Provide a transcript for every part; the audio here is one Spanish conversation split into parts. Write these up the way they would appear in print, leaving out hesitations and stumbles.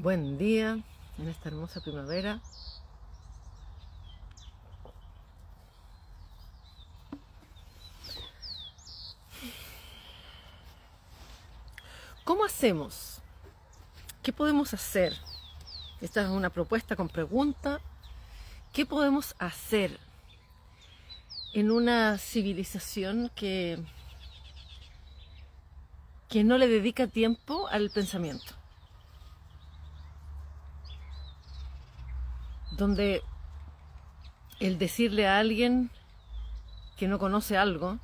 Buen día en esta hermosa primavera. ¿Cómo hacemos? ¿Qué podemos hacer? Esta es una propuesta con pregunta. ¿Qué podemos hacer en una civilización que no le dedica tiempo al pensamiento? Donde el decirle a alguien que no conoce algo,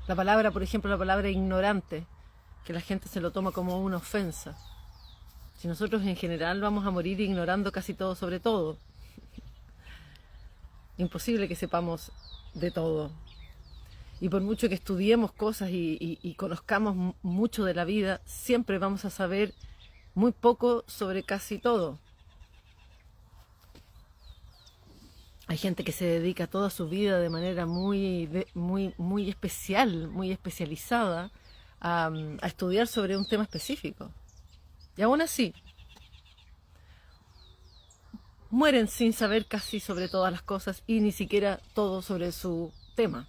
la palabra, por ejemplo, la palabra ignorante, que la gente se lo toma como una ofensa. Si nosotros en general vamos a morir ignorando casi todo sobre todo, imposible que sepamos de todo. Y por mucho que estudiemos cosas y conozcamos mucho de la vida, siempre vamos a saber muy poco sobre casi todo. Hay gente que se dedica toda su vida de manera muy especial, muy especializada a estudiar sobre un tema específico. Y aún así, mueren sin saber casi sobre todas las cosas y ni siquiera todo sobre su tema.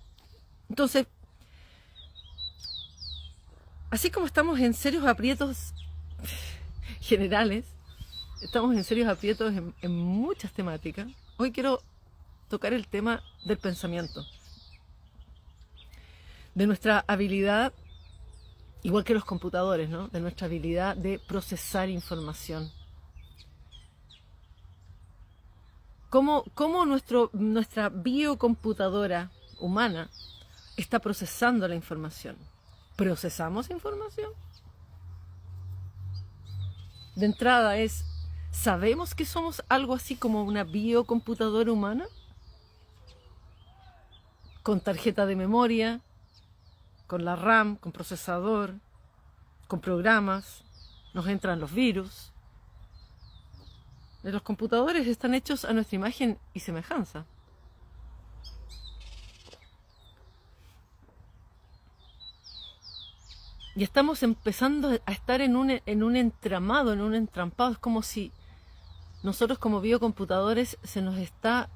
Entonces, así como estamos en serios aprietos generales, estamos en serios aprietos en muchas temáticas, hoy quiero tocar el tema del pensamiento, de nuestra habilidad, igual que los computadores, ¿no? De nuestra habilidad de procesar información. ¿Cómo nuestra biocomputadora humana está procesando la información? ¿Procesamos información? De entrada ¿sabemos que somos algo así como una biocomputadora humana? Con tarjeta de memoria, con la RAM, con procesador, con programas, nos entran los virus. Los computadores están hechos a nuestra imagen y semejanza. Y estamos empezando a estar en un entramado, en un entrampado. Es como si nosotros como biocomputadores se nos está...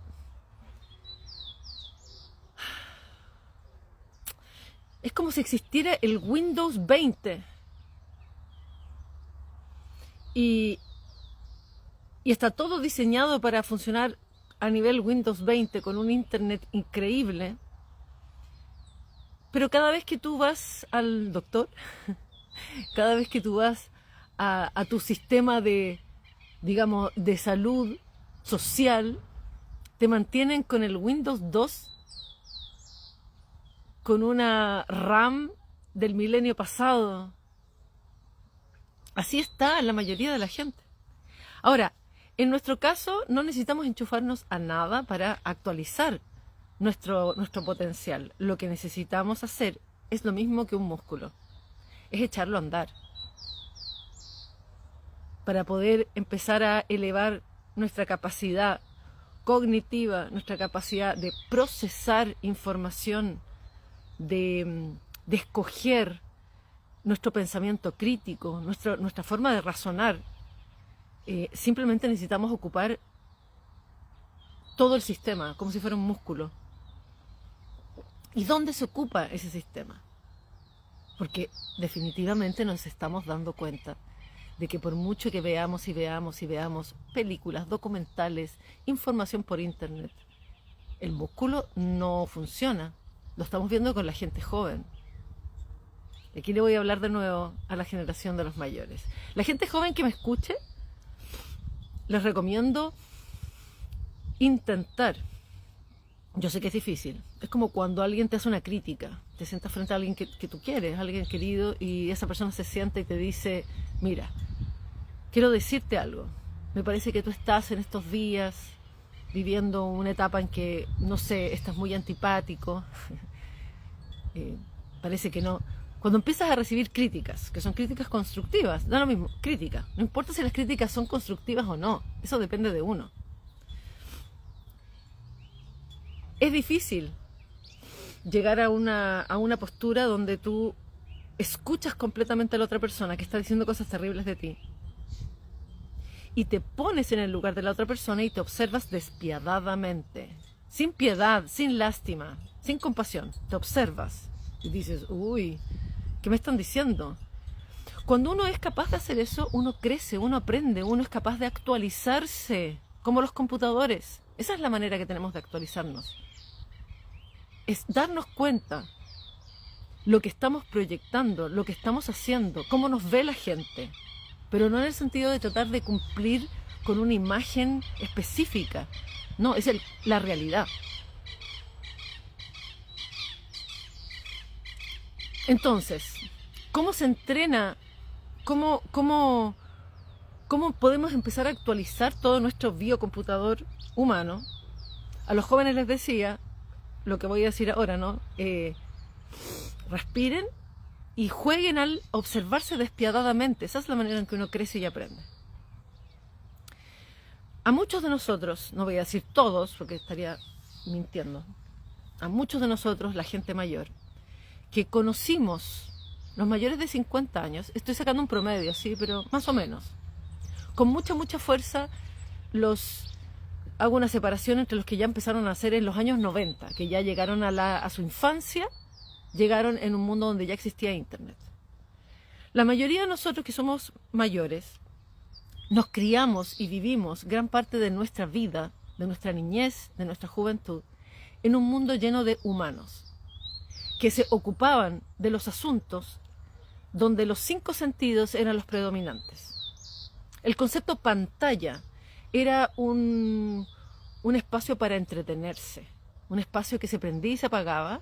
Es como si existiera el Windows 20. Y está todo diseñado para funcionar a nivel Windows 20 con un internet increíble. Pero cada vez que tú vas al doctor, cada vez que tú vas a tu sistema digamos, de salud social, te mantienen con el Windows 2, con una RAM del milenio pasado. Así está la mayoría de la gente. Ahora, en nuestro caso no necesitamos enchufarnos a nada para actualizar nuestro potencial. Lo que necesitamos hacer es lo mismo que un músculo, es echarlo a andar para poder empezar a elevar nuestra capacidad cognitiva, nuestra capacidad de procesar información, de escoger nuestro pensamiento crítico, nuestra forma de razonar. Simplemente necesitamos ocupar todo el sistema, como si fuera un músculo. ¿Y dónde se ocupa ese sistema? Porque definitivamente nos estamos dando cuenta de que por mucho que veamos y veamos y veamos películas, documentales, información por internet, el músculo no funciona. Lo estamos viendo con la gente joven. Aquí le voy a hablar de nuevo a la generación de los mayores. La gente joven que me escuche, les recomiendo intentar. Yo sé que es difícil. Es como cuando alguien te hace una crítica. Te sientas frente a alguien que tú quieres, alguien querido, y esa persona se sienta y te dice, mira, quiero decirte algo. Me parece que tú estás en estos días viviendo una etapa en que, no sé, estás muy antipático. Parece que no. Cuando empiezas a recibir críticas, que son críticas constructivas, da lo mismo, crítica. No importa si las críticas son constructivas o no, eso depende de uno. Es difícil llegar a una postura donde tú escuchas completamente a la otra persona que está diciendo cosas terribles de ti y te pones en el lugar de la otra persona y te observas despiadadamente, sin piedad, sin lástima, sin compasión. Te observas y dices, uy, ¿qué me están diciendo? Cuando uno es capaz de hacer eso, uno crece, uno aprende, uno es capaz de actualizarse, como los computadores. Esa es la manera que tenemos de actualizarnos. Es darnos cuenta lo que estamos proyectando, lo que estamos haciendo, cómo nos ve la gente, pero no en el sentido de tratar de cumplir con una imagen específica. No, es la realidad. Entonces, ¿cómo se entrena? ¿Cómo podemos empezar a actualizar todo nuestro biocomputador humano? A los jóvenes les decía, lo que voy a decir ahora, ¿no? Respiren y jueguen al observarse despiadadamente. Esa es la manera en que uno crece y aprende. A muchos de nosotros, no voy a decir todos porque estaría mintiendo, a muchos de nosotros, la gente mayor, que conocimos, los mayores de 50 años, estoy sacando un promedio, sí, pero más o menos, con mucha fuerza, hago una separación entre los que ya empezaron a nacer en los años 90, que ya llegaron a su infancia, llegaron en un mundo donde ya existía Internet. La mayoría de nosotros que somos mayores, nos criamos y vivimos gran parte de nuestra vida, de nuestra niñez, de nuestra juventud, en un mundo lleno de humanos, que se ocupaban de los asuntos donde los 5 sentidos eran los predominantes. El concepto pantalla era un espacio para entretenerse, un espacio que se prendía y se apagaba,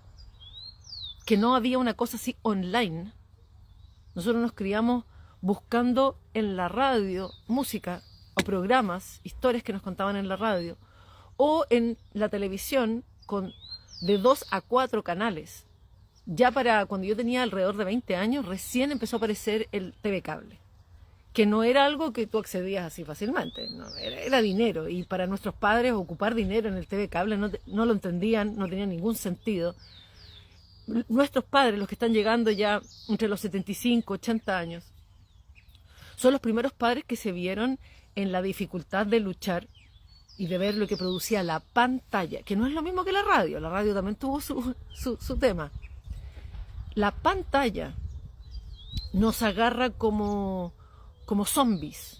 que no había una cosa así online. Nosotros nos criamos buscando en la radio música o programas, historias que nos contaban en la radio, o en la televisión de 2 a 4 canales. Ya para cuando yo tenía alrededor de 20 años, recién empezó a aparecer el TV Cable, que no era algo que tú accedías así fácilmente, no, era dinero, y para nuestros padres ocupar dinero en el TV Cable no lo entendían, no tenía ningún sentido. Nuestros padres, los que están llegando ya entre los 75, 80 años, son los primeros padres que se vieron en la dificultad de luchar y de ver lo que producía la pantalla, que no es lo mismo que la radio también tuvo su tema. La pantalla nos agarra como zombies.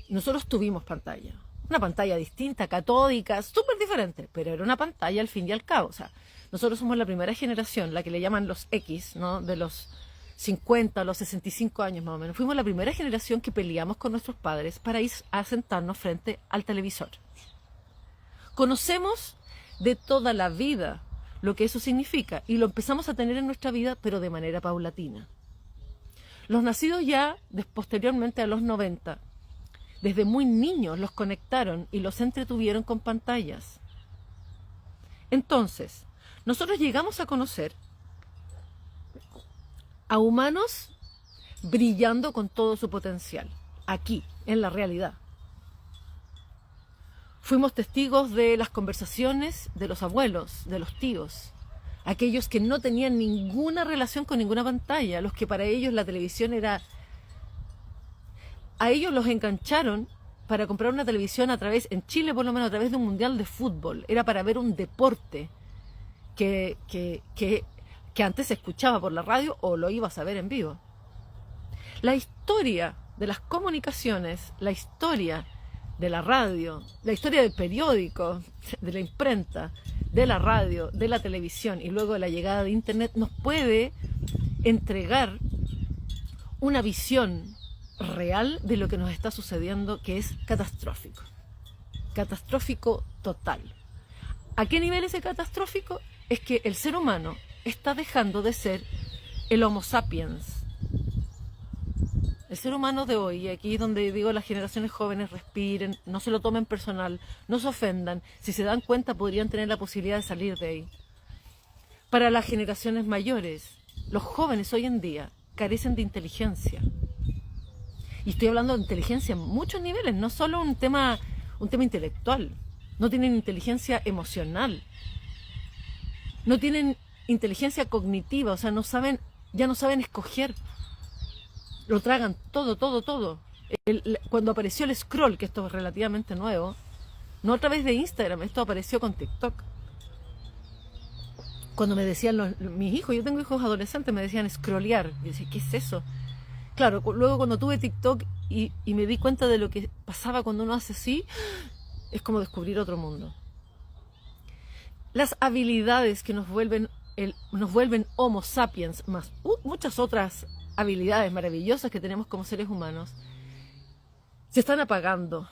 Nosotros tuvimos pantalla, una pantalla distinta, catódica, súper diferente, pero era una pantalla al fin y al cabo. O sea, nosotros somos la primera generación, la que le llaman los X, ¿no? De los 50 a los 65 años más o menos. Fuimos la primera generación que peleamos con nuestros padres para ir a sentarnos frente al televisor. Conocemos de toda la vida lo que eso significa y lo empezamos a tener en nuestra vida, pero de manera paulatina. Los nacidos ya posteriormente a los 90, desde muy niños los conectaron y los entretuvieron con pantallas. Entonces, nosotros llegamos a conocer a humanos brillando con todo su potencial, aquí, en la realidad. Fuimos testigos de las conversaciones de los abuelos, de los tíos, aquellos que no tenían ninguna relación con ninguna pantalla, los que para ellos la televisión era... A ellos los engancharon para comprar una televisión en Chile por lo menos a través de un mundial de fútbol. Era para ver un deporte que antes se escuchaba por la radio o lo ibas a ver en vivo. La historia de las comunicaciones, la historia de la radio, la historia del periódico, de la imprenta, de la radio, de la televisión y luego de la llegada de Internet nos puede entregar una visión real de lo que nos está sucediendo, que es catastrófico. Catastrófico total. ¿A qué nivel es el catastrófico? Es que el ser humano está dejando de ser el Homo sapiens. El ser humano de hoy, y aquí es donde digo a las generaciones jóvenes, respiren, no se lo tomen personal, no se ofendan. Si se dan cuenta podrían tener la posibilidad de salir de ahí. Para las generaciones mayores, los jóvenes hoy en día carecen de inteligencia. Y estoy hablando de inteligencia en muchos niveles, no solo un tema intelectual. No tienen inteligencia emocional. No tienen inteligencia cognitiva, o sea, ya no saben escoger. Lo tragan todo. Cuando apareció el scroll, que esto es relativamente nuevo, no a través de Instagram, esto apareció con TikTok. Cuando me decían mis hijos, yo tengo hijos adolescentes, me decían scrollear. Yo decía, ¿qué es eso? Claro, luego cuando tuve TikTok y me di cuenta de lo que pasaba cuando uno hace así, es como descubrir otro mundo. Las habilidades que nos vuelven Homo sapiens, más muchas otras habilidades maravillosas que tenemos como seres humanos, se están apagando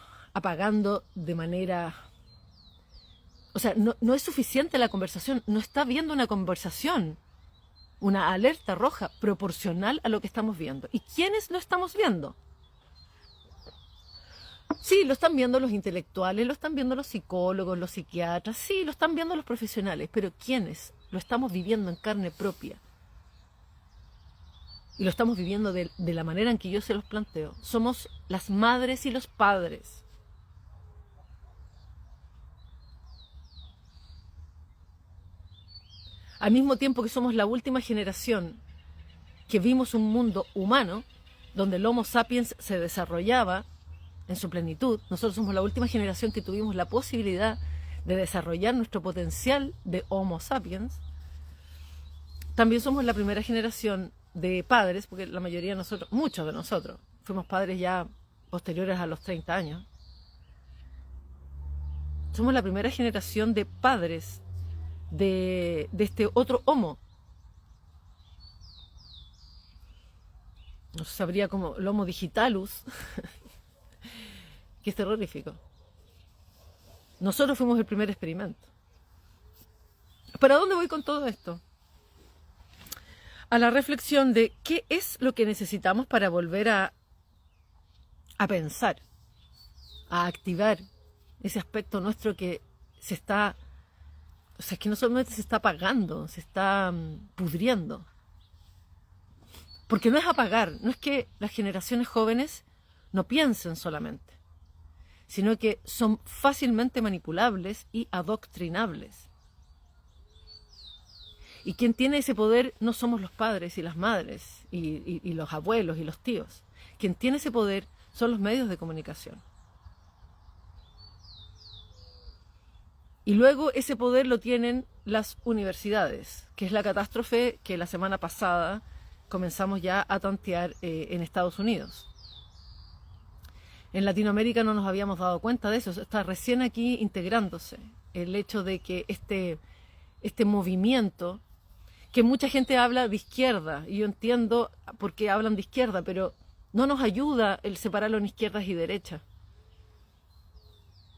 de manera... O sea, no es suficiente la conversación, no está viendo una conversación, una alerta roja proporcional a lo que estamos viendo. ¿Y quiénes lo estamos viendo? Sí, lo están viendo los intelectuales, lo están viendo los psicólogos, los psiquiatras, sí, lo están viendo los profesionales, pero ¿quiénes? Lo estamos viviendo en carne propia. Y lo estamos viviendo de la manera en que yo se los planteo. Somos las madres y los padres. Al mismo tiempo que somos la última generación que vimos un mundo humano donde el Homo sapiens se desarrollaba en su plenitud, nosotros somos la última generación que tuvimos la posibilidad de desarrollar nuestro potencial de Homo sapiens. También somos la primera generación de padres, porque la mayoría de nosotros, muchos de nosotros, fuimos padres ya posteriores a los 30 años. Somos la primera generación de padres de este otro Homo. No sabría como el Homo digitalus, que es terrorífico. Nosotros fuimos el primer experimento. ¿Para dónde voy con todo esto? A la reflexión de qué es lo que necesitamos para volver a pensar, a activar ese aspecto nuestro que se está, o sea, que no solamente se está apagando, se está pudriendo. Porque no es apagar, no es que las generaciones jóvenes no piensen solamente, sino que son fácilmente manipulables y adoctrinables. Y quien tiene ese poder no somos los padres y las madres y los abuelos y los tíos. Quien tiene ese poder son los medios de comunicación. Y luego ese poder lo tienen las universidades, que es la catástrofe que la semana pasada comenzamos ya a tantear en Estados Unidos. En Latinoamérica no nos habíamos dado cuenta de eso, está recién aquí integrándose el hecho de que este movimiento, que mucha gente habla de izquierda, y yo entiendo por qué hablan de izquierda, pero no nos ayuda el separarlo en izquierdas y derechas.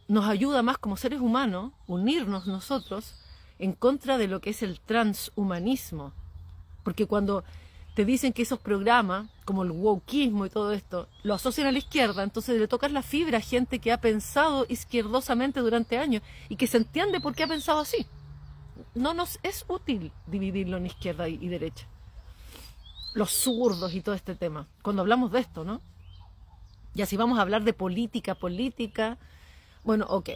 Nos ayuda más como seres humanos unirnos nosotros en contra de lo que es el transhumanismo. Porque cuando te dicen que esos programas, como el wokeismo y todo esto, lo asocian a la izquierda, entonces le tocas la fibra a gente que ha pensado izquierdosamente durante años y que se entiende por qué ha pensado así. No nos es útil dividirlo en izquierda y derecha. Los zurdos y todo este tema. Cuando hablamos de esto, ¿no? Y así vamos a hablar de política, bueno, ok.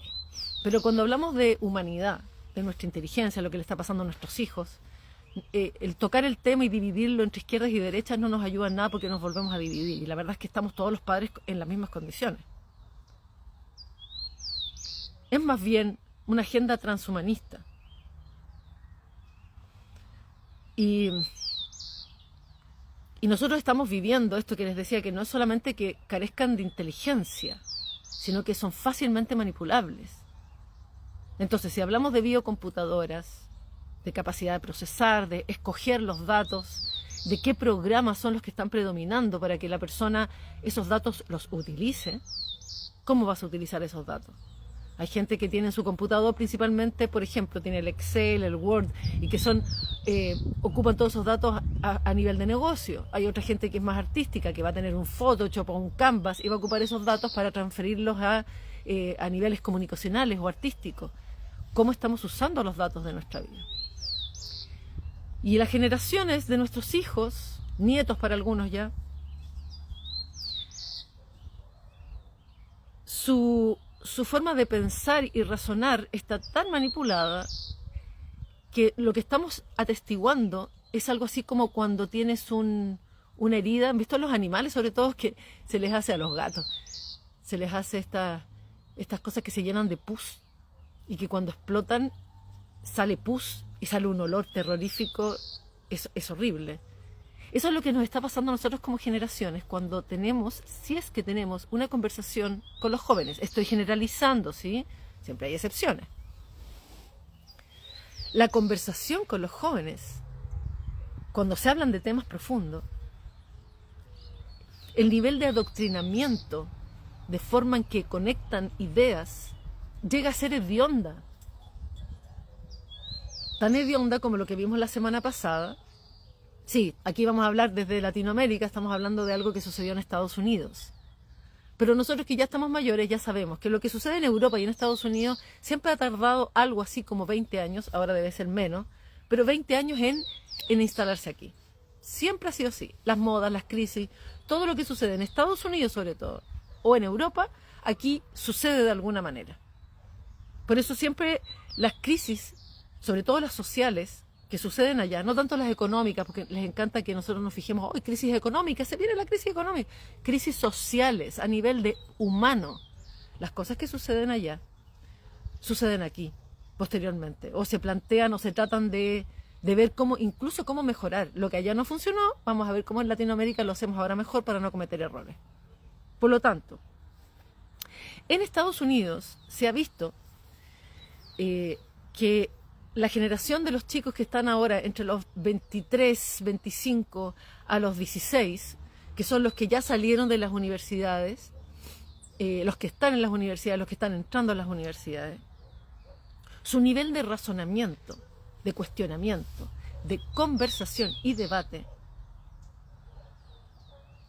Pero cuando hablamos de humanidad, de nuestra inteligencia, lo que le está pasando a nuestros hijos, el tocar el tema y dividirlo entre izquierdas y derechas no nos ayuda en nada porque nos volvemos a dividir. Y la verdad es que estamos todos los padres en las mismas condiciones. Es más bien una agenda transhumanista. Y nosotros estamos viviendo esto que les decía, que no es solamente que carezcan de inteligencia, sino que son fácilmente manipulables. Entonces, si hablamos de biocomputadoras, de capacidad de procesar, de escoger los datos, de qué programas son los que están predominando para que la persona esos datos los utilice, ¿cómo vas a utilizar esos datos? Hay gente que tiene en su computador principalmente, por ejemplo, tiene el Excel, el Word, y que ocupan todos esos datos a nivel de negocio. Hay otra gente que es más artística, que va a tener un Photoshop o un Canvas y va a ocupar esos datos para transferirlos a niveles comunicacionales o artísticos. ¿Cómo estamos usando los datos de nuestra vida? Y las generaciones de nuestros hijos, nietos para algunos ya, su forma de pensar y razonar está tan manipulada que lo que estamos atestiguando es algo así como cuando tienes un una herida. ¿Han visto los animales, sobre todo, que se les hace a los gatos? Se les hace estas cosas que se llenan de pus y que cuando explotan sale pus y sale un olor terrorífico. Es horrible. Eso es lo que nos está pasando a nosotros como generaciones cuando tenemos, si es que tenemos una conversación con los jóvenes. Estoy generalizando, ¿sí? Siempre hay excepciones. La conversación con los jóvenes, cuando se hablan de temas profundos, el nivel de adoctrinamiento, de forma en que conectan ideas, llega a ser hedionda. Tan hedionda como lo que vimos la semana pasada. Sí, aquí vamos a hablar desde Latinoamérica, estamos hablando de algo que sucedió en Estados Unidos. Pero nosotros que ya estamos mayores ya sabemos que lo que sucede en Europa y en Estados Unidos siempre ha tardado algo así como 20 años, ahora debe ser menos, pero 20 años en instalarse aquí. Siempre ha sido así. Las modas, las crisis, todo lo que sucede en Estados Unidos sobre todo, o en Europa, aquí sucede de alguna manera. Por eso siempre las crisis, sobre todo las sociales, que suceden allá, no tanto las económicas, porque les encanta que nosotros nos fijemos, hoy crisis económica, se viene la crisis económica, crisis sociales a nivel de humano. Las cosas que suceden allá, suceden aquí, posteriormente, o se plantean o se tratan de ver cómo, incluso cómo mejorar. Lo que allá no funcionó, vamos a ver cómo en Latinoamérica lo hacemos ahora mejor para no cometer errores. Por lo tanto, en Estados Unidos se ha visto que la generación de los chicos que están ahora entre los 23, 25 a los 16, que son los que ya salieron de las universidades, los que están en las universidades, los que están entrando a las universidades, su nivel de razonamiento, de cuestionamiento, de conversación y debate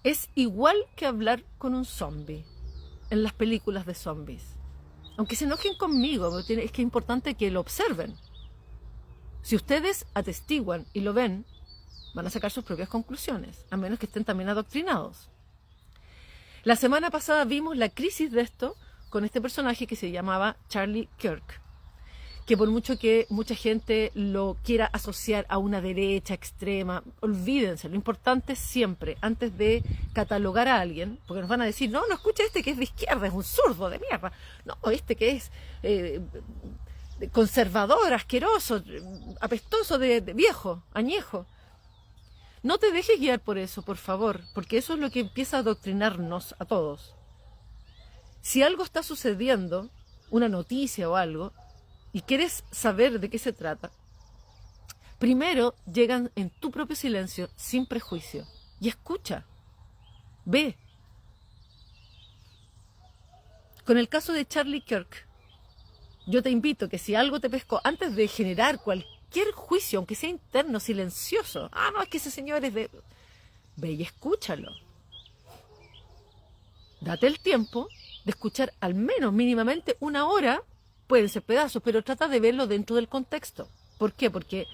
es igual que hablar con un zombie en las películas de zombies. Aunque se enojen conmigo, es que es importante que lo observen. Si ustedes atestiguan y lo ven, van a sacar sus propias conclusiones, a menos que estén también adoctrinados. La semana pasada vimos la crisis de esto con este personaje que se llamaba Charlie Kirk, que por mucho que mucha gente lo quiera asociar a una derecha extrema, olvídense, lo importante es siempre, antes de catalogar a alguien, porque nos van a decir, no escucha este que es de izquierda, es un zurdo de mierda, no, este que es conservador, asqueroso, apestoso, de viejo, añejo. No te dejes guiar por eso, por favor, porque eso es lo que empieza a adoctrinarnos a todos. Si algo está sucediendo, una noticia o algo, y quieres saber de qué se trata, primero llegan en tu propio silencio, sin prejuicio, y escucha, ve. Con el caso de Charlie Kirk, yo te invito que si algo te pescó, antes de generar cualquier juicio, aunque sea interno, silencioso, no, es que ese señor es de... Ve y escúchalo. Date el tiempo de escuchar al menos mínimamente una hora, pueden ser pedazos, pero trata de verlo dentro del contexto. ¿Por qué? Porque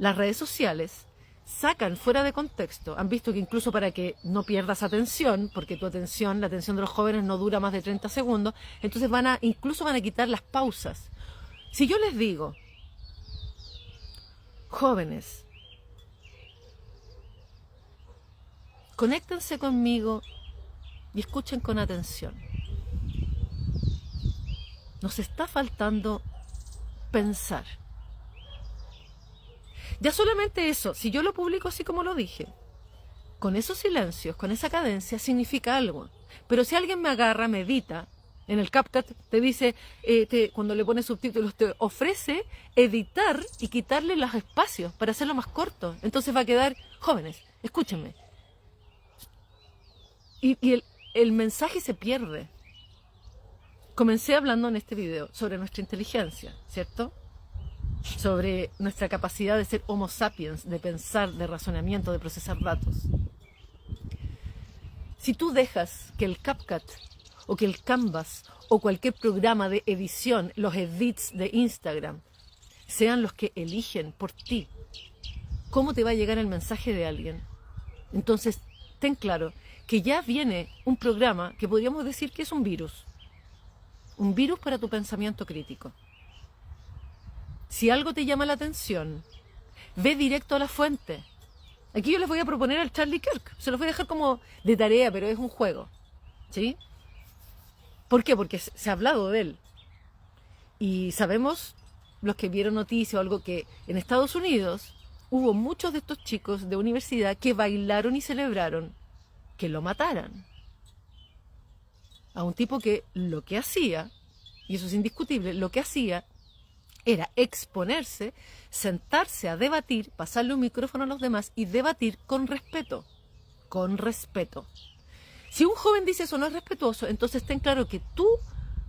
las redes sociales sacan fuera de contexto. Han visto que incluso para que no pierdas atención, porque tu atención, la atención de los jóvenes no dura más de 30 segundos, entonces incluso van a quitar las pausas. Si yo les digo, jóvenes, conéctense conmigo y escuchen con atención. Nos está faltando pensar. Ya solamente eso, si yo lo publico así como lo dije, con esos silencios, con esa cadencia, significa algo. Pero si alguien me agarra, me edita, en el CapCut te dice, cuando le pones subtítulos, te ofrece editar y quitarle los espacios para hacerlo más corto. Entonces va a quedar, jóvenes, escúchenme. Y el mensaje se pierde. Comencé hablando en este video sobre nuestra inteligencia, ¿cierto? Sobre nuestra capacidad de ser homo sapiens, de pensar, de razonamiento, de procesar datos. Si tú dejas que el CapCut o que el Canvas o cualquier programa de edición, los edits de Instagram, sean los que eligen por ti cómo te va a llegar el mensaje de alguien, entonces ten claro que ya viene un programa que podríamos decir que es un virus para tu pensamiento crítico. Si algo te llama la atención, ve directo a la fuente. Aquí yo les voy a proponer al Charlie Kirk, se los voy a dejar como de tarea, pero es un juego, ¿sí? ¿Por qué? Porque se ha hablado de él. Y sabemos, los que vieron noticias o algo, que en Estados Unidos hubo muchos de estos chicos de universidad que bailaron y celebraron que lo mataran. A un tipo que lo que hacía, y eso es indiscutible, lo que hacía era exponerse, sentarse a debatir, pasarle un micrófono a los demás y debatir con respeto. Con respeto. Si un joven dice eso no es respetuoso, entonces ten claro que tu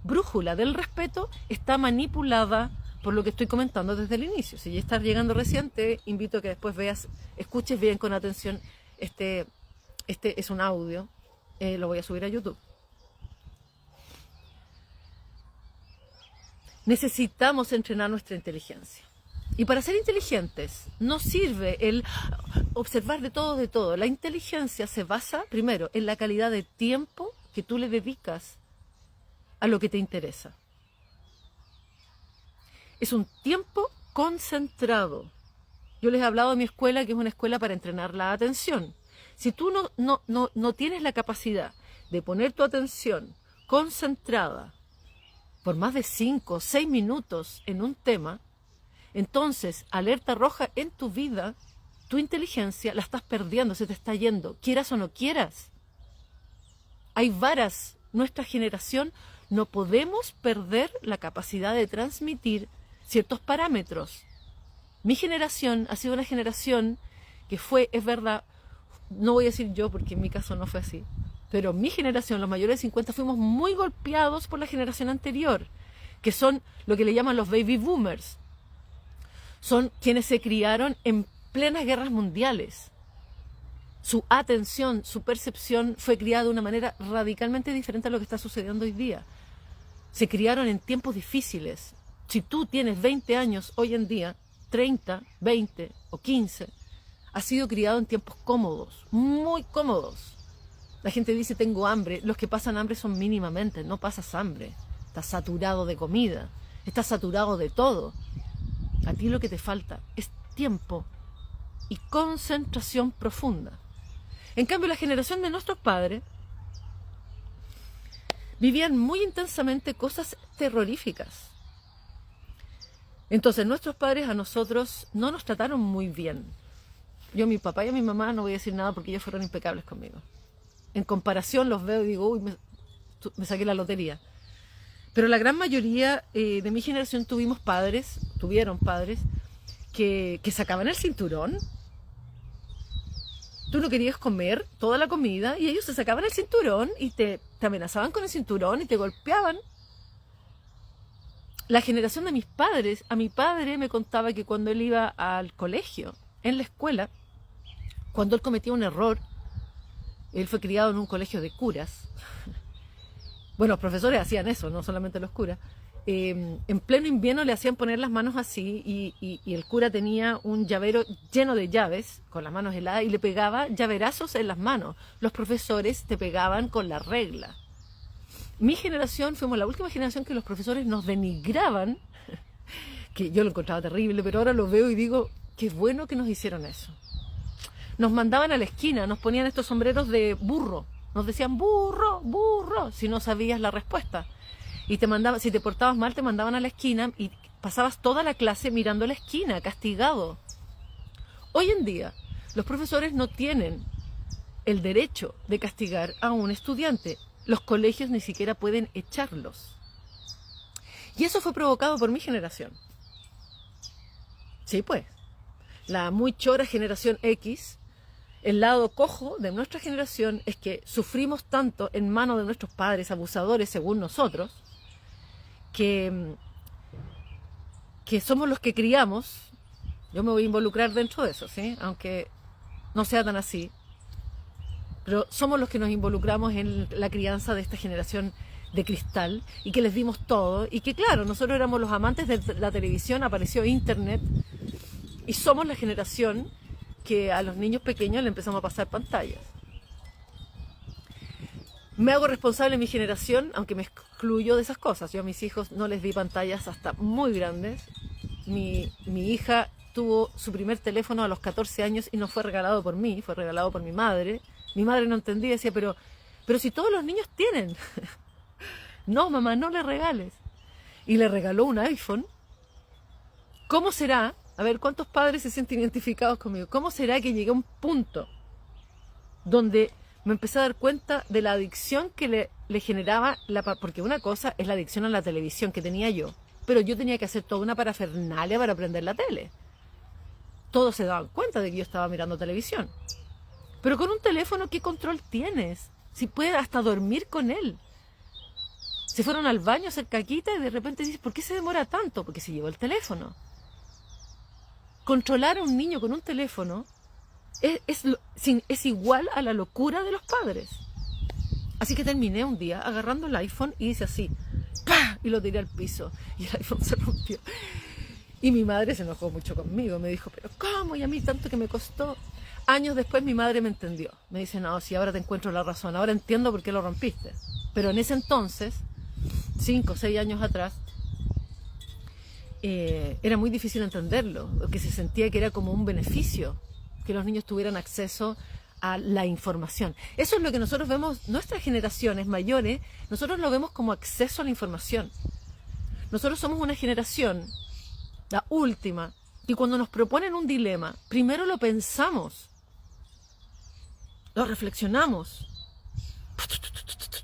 brújula del respeto está manipulada por lo que estoy comentando desde el inicio. Si ya estás llegando recién, te invito a que después veas, escuches bien con atención. Este es un audio, lo voy a subir a YouTube. Necesitamos entrenar nuestra inteligencia. Y para ser inteligentes no sirve el observar de todo. La inteligencia se basa, primero, en la calidad de tiempo que tú le dedicas a lo que te interesa. Es un tiempo concentrado. Yo les he hablado de mi escuela, que es una escuela para entrenar la atención. Si tú no tienes la capacidad de poner tu atención concentrada por más de 5 o 6 minutos en un tema, entonces, alerta roja en tu vida, tu inteligencia la estás perdiendo, se te está yendo, quieras o no quieras. Hay varas, nuestra generación no podemos perder la capacidad de transmitir ciertos parámetros. Mi generación ha sido una generación que fue, es verdad, no voy a decir yo porque en mi caso no fue así, pero mi generación, los mayores de 50, fuimos muy golpeados por la generación anterior, que son lo que le llaman los baby boomers. Son quienes se criaron en plenas guerras mundiales. Su atención, su percepción fue criada de una manera radicalmente diferente a lo que está sucediendo hoy día. Se criaron en tiempos difíciles. Si tú tienes 20 años hoy en día, 30, 20 o 15, has sido criado en tiempos cómodos, muy cómodos. La gente dice tengo hambre, los que pasan hambre son mínimamente, no pasas hambre. Estás saturado de comida, estás saturado de todo. A ti lo que te falta es tiempo y concentración profunda. En cambio, la generación de nuestros padres vivían muy intensamente cosas terroríficas. Entonces, nuestros padres a nosotros no nos trataron muy bien. Yo a mi papá y a mi mamá no voy a decir nada porque ellos fueron impecables conmigo. En comparación los veo y digo, uy, me saqué la lotería. Pero la gran mayoría de mi generación tuvieron padres que sacaban el cinturón. Tú no querías comer toda la comida y ellos se sacaban el cinturón y te amenazaban con el cinturón y te golpeaban. La generación de mis padres, a mi padre me contaba que cuando él iba al colegio, en la escuela, cuando él cometía un error, él fue criado en un colegio de curas. Bueno, los profesores hacían eso, no solamente los curas. En pleno invierno le hacían poner las manos así y el cura tenía un llavero lleno de llaves con las manos heladas y le pegaba llaverazos en las manos. Los profesores te pegaban con la regla. Mi generación, fuimos la última generación que los profesores nos denigraban, que yo lo encontraba terrible, pero ahora lo veo y digo, qué bueno que nos hicieron eso. Nos mandaban a la esquina, nos ponían estos sombreros de burro. Nos decían, burro, burro, si no sabías la respuesta. Y te mandaban, si te portabas mal, te mandaban a la esquina y pasabas toda la clase mirando a la esquina, castigado. Hoy en día, los profesores no tienen el derecho de castigar a un estudiante. Los colegios ni siquiera pueden echarlos. Y eso fue provocado por mi generación. Sí, pues. La muy chora generación X. El lado cojo de nuestra generación es que sufrimos tanto en manos de nuestros padres abusadores, según nosotros, que somos los que criamos. Yo me voy a involucrar dentro de eso, ¿sí? Aunque no sea tan así. Pero somos los que nos involucramos en la crianza de esta generación de cristal y que les dimos todo. Y que claro, nosotros éramos los amantes de la televisión, apareció internet y somos la generación que a los niños pequeños le empezamos a pasar pantallas. Me hago responsable de mi generación, aunque me excluyo de esas cosas. Yo a mis hijos no les di pantallas hasta muy grandes. Mi hija tuvo su primer teléfono a los 14 años y no fue regalado por mí, fue regalado por mi madre. Mi madre no entendía, decía, pero si todos los niños tienen. No, mamá, no le regales. Y le regaló un iPhone. ¿Cómo será? A ver, ¿cuántos padres se sienten identificados conmigo? ¿Cómo será que llegué a un punto donde me empecé a dar cuenta de la adicción que le generaba, porque una cosa es la adicción a la televisión que tenía yo, pero yo tenía que hacer toda una parafernalia para prender la tele. Todos se daban cuenta de que yo estaba mirando televisión. Pero con un teléfono, ¿qué control tienes? Si puedes hasta dormir con él. Se fueron al baño a hacer caquita y de repente dices, ¿por qué se demora tanto? Porque se llevó el teléfono. Controlar a un niño con un teléfono es igual a la locura de los padres. Así que terminé un día agarrando el iPhone y hice así, ¡pah! Y lo tiré al piso y el iPhone se rompió. Y mi madre se enojó mucho conmigo, me dijo, ¿pero cómo? Y a mí tanto que me costó. Años después mi madre me entendió. Me dice, no, sí, ahora te encuentro la razón, ahora entiendo por qué lo rompiste. Pero en ese entonces, 5 o 6 años atrás, era muy difícil entenderlo, porque se sentía que era como un beneficio que los niños tuvieran acceso a la información. Eso es lo que nosotros vemos, nuestras generaciones mayores, nosotros lo vemos como acceso a la información. Nosotros somos una generación, la última, que cuando nos proponen un dilema, primero lo pensamos, lo reflexionamos.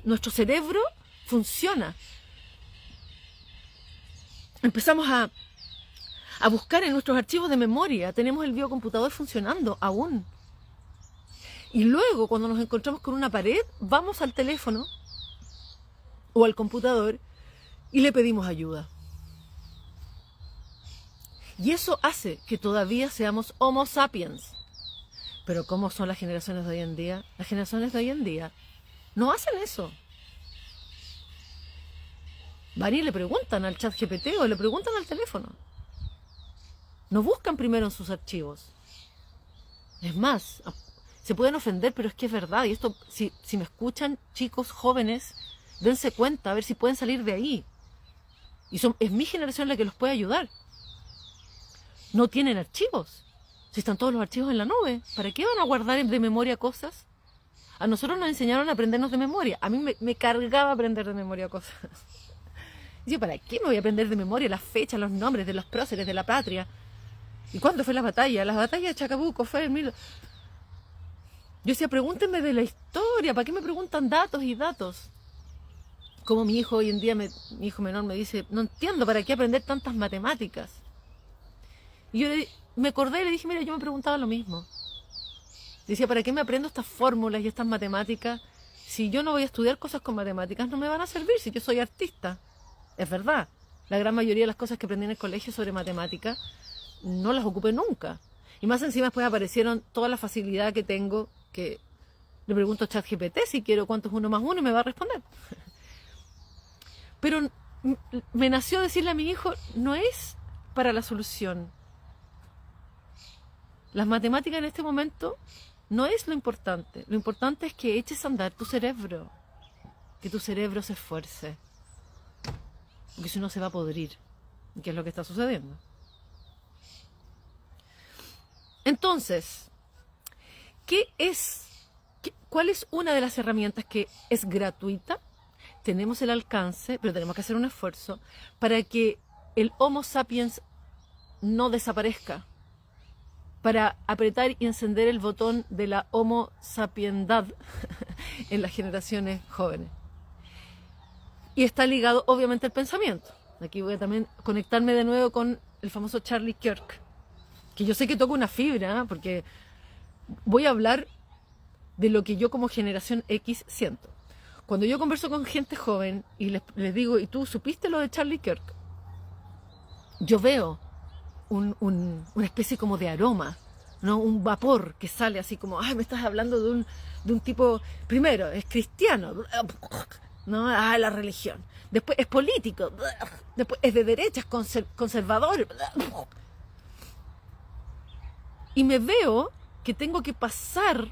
Nuestro cerebro funciona. Empezamos a buscar en nuestros archivos de memoria. Tenemos el biocomputador funcionando aún. Y luego, cuando nos encontramos con una pared, vamos al teléfono o al computador y le pedimos ayuda. Y eso hace que todavía seamos Homo sapiens. Pero ¿cómo son las generaciones de hoy en día? Las generaciones de hoy en día no hacen eso. Van y le preguntan al chat GPT o le preguntan al teléfono. No buscan primero en sus archivos. Es más, se pueden ofender, pero es que es verdad. Y esto, si me escuchan chicos jóvenes, dense cuenta, a ver si pueden salir de ahí. Y es mi generación la que los puede ayudar. No tienen archivos. Si están todos los archivos en la nube, ¿para qué van a guardar de memoria cosas? A nosotros nos enseñaron a aprendernos de memoria. A mí me cargaba aprender de memoria cosas. Y yo, ¿para qué me voy a aprender de memoria las fechas, los nombres de los próceres de la patria? ¿Y cuándo fue la batalla? La batalla de Chacabuco fue en Yo decía, pregúntenme de la historia, ¿para qué me preguntan datos y datos? Como mi hijo hoy en día, mi hijo menor me dice, no entiendo para qué aprender tantas matemáticas. Y yo me acordé y le dije, mira, yo me preguntaba lo mismo. Decía, ¿para qué me aprendo estas fórmulas y estas matemáticas? Si yo no voy a estudiar cosas con matemáticas, no me van a servir si yo soy artista. Es verdad, la gran mayoría de las cosas que aprendí en el colegio sobre matemáticas no las ocupé nunca. Y más encima después aparecieron toda la facilidad que tengo, que le pregunto a ChatGPT si quiero cuánto es 1 más 1 y me va a responder. Pero me nació decirle a mi hijo, no es para la solución. Las matemáticas en este momento no es lo importante. Lo importante es que eches a andar tu cerebro, que tu cerebro se esfuerce. Porque si no se va a podrir, que es lo que está sucediendo. Entonces, ¿cuál es una de las herramientas que es gratuita? Tenemos el alcance, pero tenemos que hacer un esfuerzo para que el Homo sapiens no desaparezca, para apretar y encender el botón de la Homo sapiendad en las generaciones jóvenes. Y está ligado obviamente al pensamiento. Aquí voy a también conectarme de nuevo con el famoso Charlie Kirk, que yo sé que toca una fibra, porque voy a hablar de lo que yo como generación X siento. Cuando yo converso con gente joven y les digo, ¿y tú supiste lo de Charlie Kirk? Yo veo una especie como de aroma, ¿no? Un vapor que sale así como, ay, me estás hablando de un tipo, primero, es cristiano, ¿no? Ah, la religión. Después es político, después es de derechas, conservador. Y me veo que tengo que pasar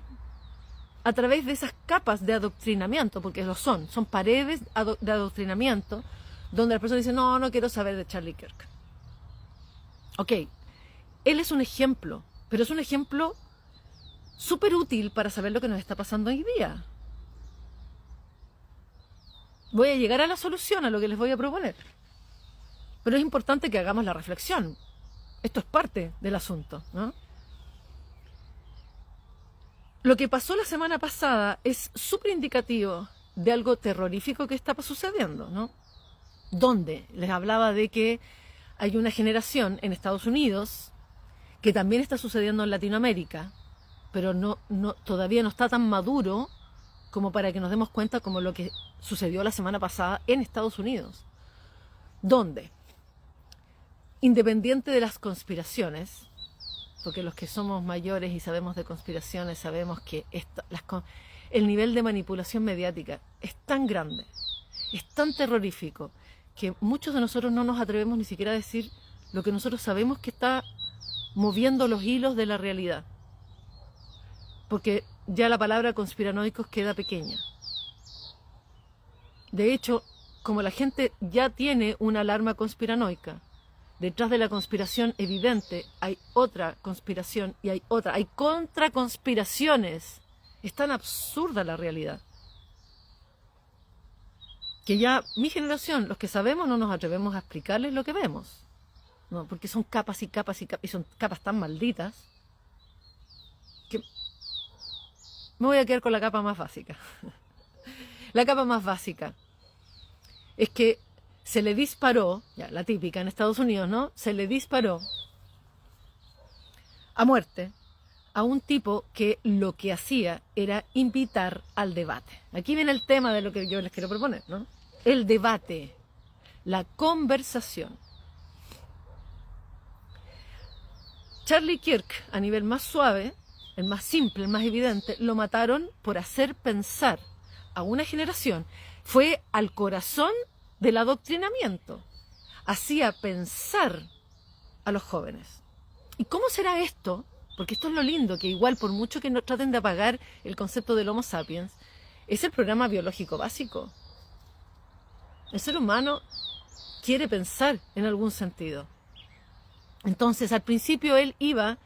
a través de esas capas de adoctrinamiento, porque son paredes de adoctrinamiento, donde la persona dice, no quiero saber de Charlie Kirk. Ok, él es un ejemplo, pero es un ejemplo súper útil para saber lo que nos está pasando hoy día. Voy a llegar a la solución, a lo que les voy a proponer. Pero es importante que hagamos la reflexión. Esto es parte del asunto, ¿no? Lo que pasó la semana pasada es súper indicativo de algo terrorífico que está sucediendo, ¿no? Donde les hablaba de que hay una generación en Estados Unidos que también está sucediendo en Latinoamérica, pero todavía no está tan maduro como para que nos demos cuenta como lo que sucedió la semana pasada en Estados Unidos, donde, independiente de las conspiraciones, porque los que somos mayores y sabemos de conspiraciones sabemos que el nivel de manipulación mediática es tan grande, es tan terrorífico, que muchos de nosotros no nos atrevemos ni siquiera a decir lo que nosotros sabemos que está moviendo los hilos de la realidad, porque ya la palabra conspiranoicos queda pequeña. De hecho, como la gente ya tiene una alarma conspiranoica, detrás de la conspiración evidente hay otra conspiración y hay otra, hay contraconspiraciones. Es tan absurda la realidad que ya mi generación, los que sabemos, no nos atrevemos a explicarles lo que vemos, ¿no? Porque son capas y capas y capas, y son capas tan malditas que me voy a quedar con la capa más básica. La capa más básica es que se le disparó, ya la típica en Estados Unidos, ¿no? Se le disparó a muerte a un tipo que lo que hacía era invitar al debate. Aquí viene el tema de lo que yo les quiero proponer, ¿no? El debate, la conversación. Charlie Kirk, a nivel más suave, el más simple, el más evidente, lo mataron por hacer pensar a una generación. Fue al corazón del adoctrinamiento. Hacía pensar a los jóvenes. ¿Y cómo será esto? Porque esto es lo lindo, que igual por mucho que no traten de apagar el concepto del Homo sapiens, es el programa biológico básico. El ser humano quiere pensar en algún sentido. Entonces, al principio él iba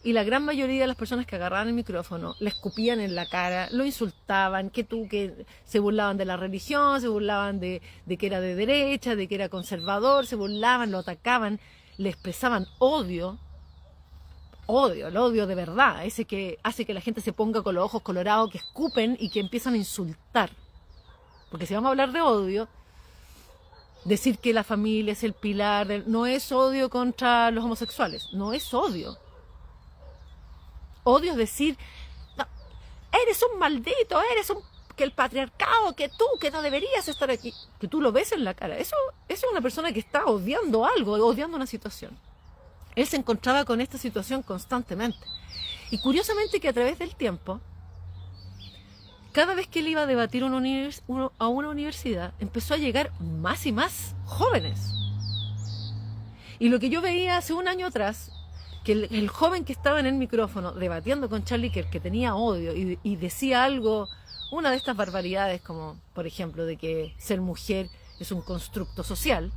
y la gran mayoría de las personas que agarraban el micrófono le escupían en la cara, lo insultaban, que se burlaban de la religión, se burlaban de que era de derecha, de que era conservador, se burlaban, lo atacaban, le expresaban odio, el odio de verdad, ese que hace que la gente se ponga con los ojos colorados, que escupen y que empiezan a insultar. Porque si vamos a hablar de odio, decir que la familia es el pilar, no es odio contra los homosexuales, no es odio. Odio es decir, no, eres un maldito, que el patriarcado, que tú, que no deberías estar aquí, que tú lo ves en la cara. Eso es una persona que está odiando algo, odiando una situación. Él se encontraba con esta situación constantemente. Y curiosamente que a través del tiempo, cada vez que él iba a debatir a una universidad, empezó a llegar más y más jóvenes. Y lo que yo veía hace un año atrás, que el joven que estaba en el micrófono debatiendo con Charlie Kirk, que tenía odio y decía algo, una de estas barbaridades como, por ejemplo, de que ser mujer es un constructo social,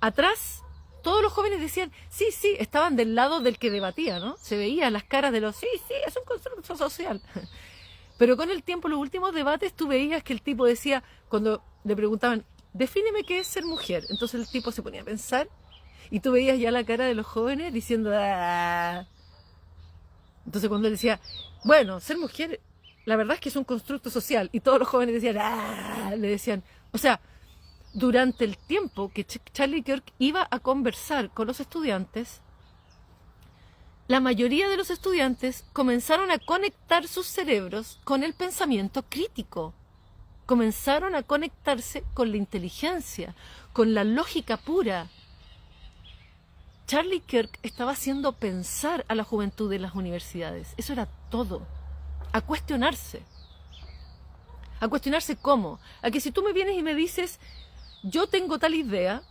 atrás todos los jóvenes decían, sí, estaban del lado del que debatía, ¿no? Se veían las caras de los, sí, es un constructo social. Pero con el tiempo, los últimos debates, tú veías que el tipo decía, cuando le preguntaban, defíneme qué es ser mujer, entonces el tipo se ponía a pensar, y tú veías ya la cara de los jóvenes diciendo, ¡ah! Entonces cuando él decía, bueno, ser mujer, la verdad es que es un constructo social, y todos los jóvenes decían, ¡ah! Le decían, o sea, durante el tiempo que Charlie Kirk iba a conversar con los estudiantes, la mayoría de los estudiantes comenzaron a conectar sus cerebros con el pensamiento crítico. Comenzaron a conectarse con la inteligencia, con la lógica pura. Charlie Kirk estaba haciendo pensar a la juventud de las universidades. Eso era todo. A cuestionarse. A cuestionarse cómo. A que si tú me vienes y me dices, yo tengo tal idea.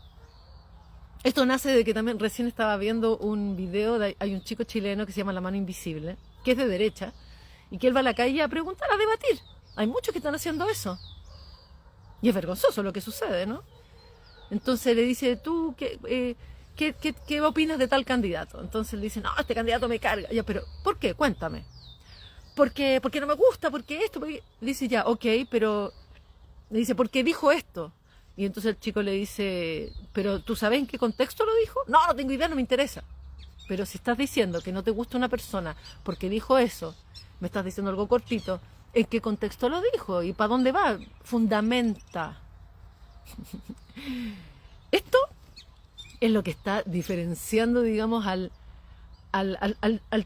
Esto nace de que también recién estaba viendo un video, hay un chico chileno que se llama La Mano Invisible, que es de derecha, y que él va a la calle a preguntar, a debatir. Hay muchos que están haciendo eso. Y es vergonzoso lo que sucede, ¿no? Entonces le dice, tú, ¿qué opinas de tal candidato? Entonces le dicen, no, este candidato me carga. Ya, pero ¿por qué? Cuéntame. Porque no me gusta, porque esto, porque... Dice, ya, ok, pero... Le dice, ¿por qué dijo esto? Y entonces el chico le dice, ¿pero tú sabes en qué contexto lo dijo? No, no tengo idea, no me interesa. Pero si estás diciendo que no te gusta una persona porque dijo eso, me estás diciendo algo cortito, ¿en qué contexto lo dijo? ¿Y para dónde va? Fundamenta. Esto es lo que está diferenciando, digamos, al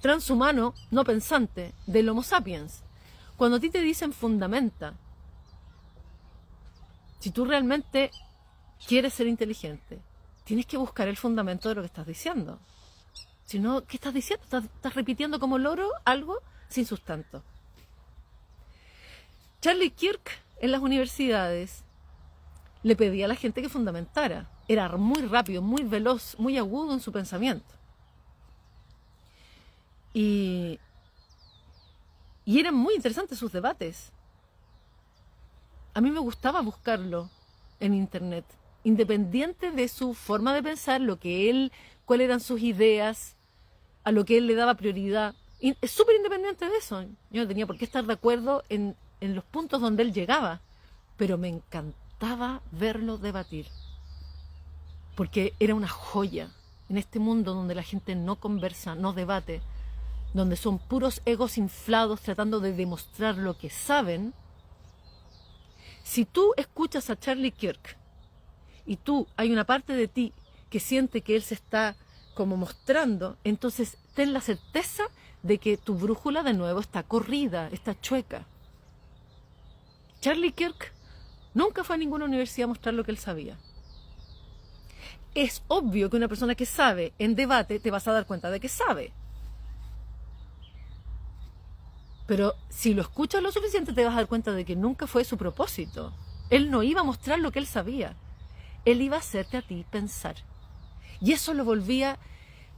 transhumano no pensante del Homo sapiens. Cuando a ti te dicen fundamenta, si tú realmente quieres ser inteligente, tienes que buscar el fundamento de lo que estás diciendo. Si no, ¿qué estás diciendo? Estás repitiendo como loro algo sin sustento. Charlie Kirk en las universidades le pedía a la gente que fundamentara. Era muy rápido, muy veloz, muy agudo en su pensamiento. Y eran muy interesantes sus debates. A mí me gustaba buscarlo en internet, independiente de su forma de pensar, cuáles eran sus ideas, a lo que él le daba prioridad. Es súper independiente de eso. Yo no tenía por qué estar de acuerdo en los puntos donde él llegaba, pero me encantaba verlo debatir, porque era una joya en este mundo donde la gente no conversa, no debate, donde son puros egos inflados tratando de demostrar lo que saben. Si tú escuchas a Charlie Kirk y hay una parte de ti que siente que él se está como mostrando, entonces ten la certeza de que tu brújula de nuevo está corrida, está chueca. Charlie Kirk nunca fue a ninguna universidad a mostrar lo que él sabía. Es obvio que una persona que sabe en debate te vas a dar cuenta de que sabe. Pero si lo escuchas lo suficiente te vas a dar cuenta de que nunca fue su propósito. Él no iba a mostrar lo que él sabía. Él iba a hacerte a ti pensar. Y eso lo volvía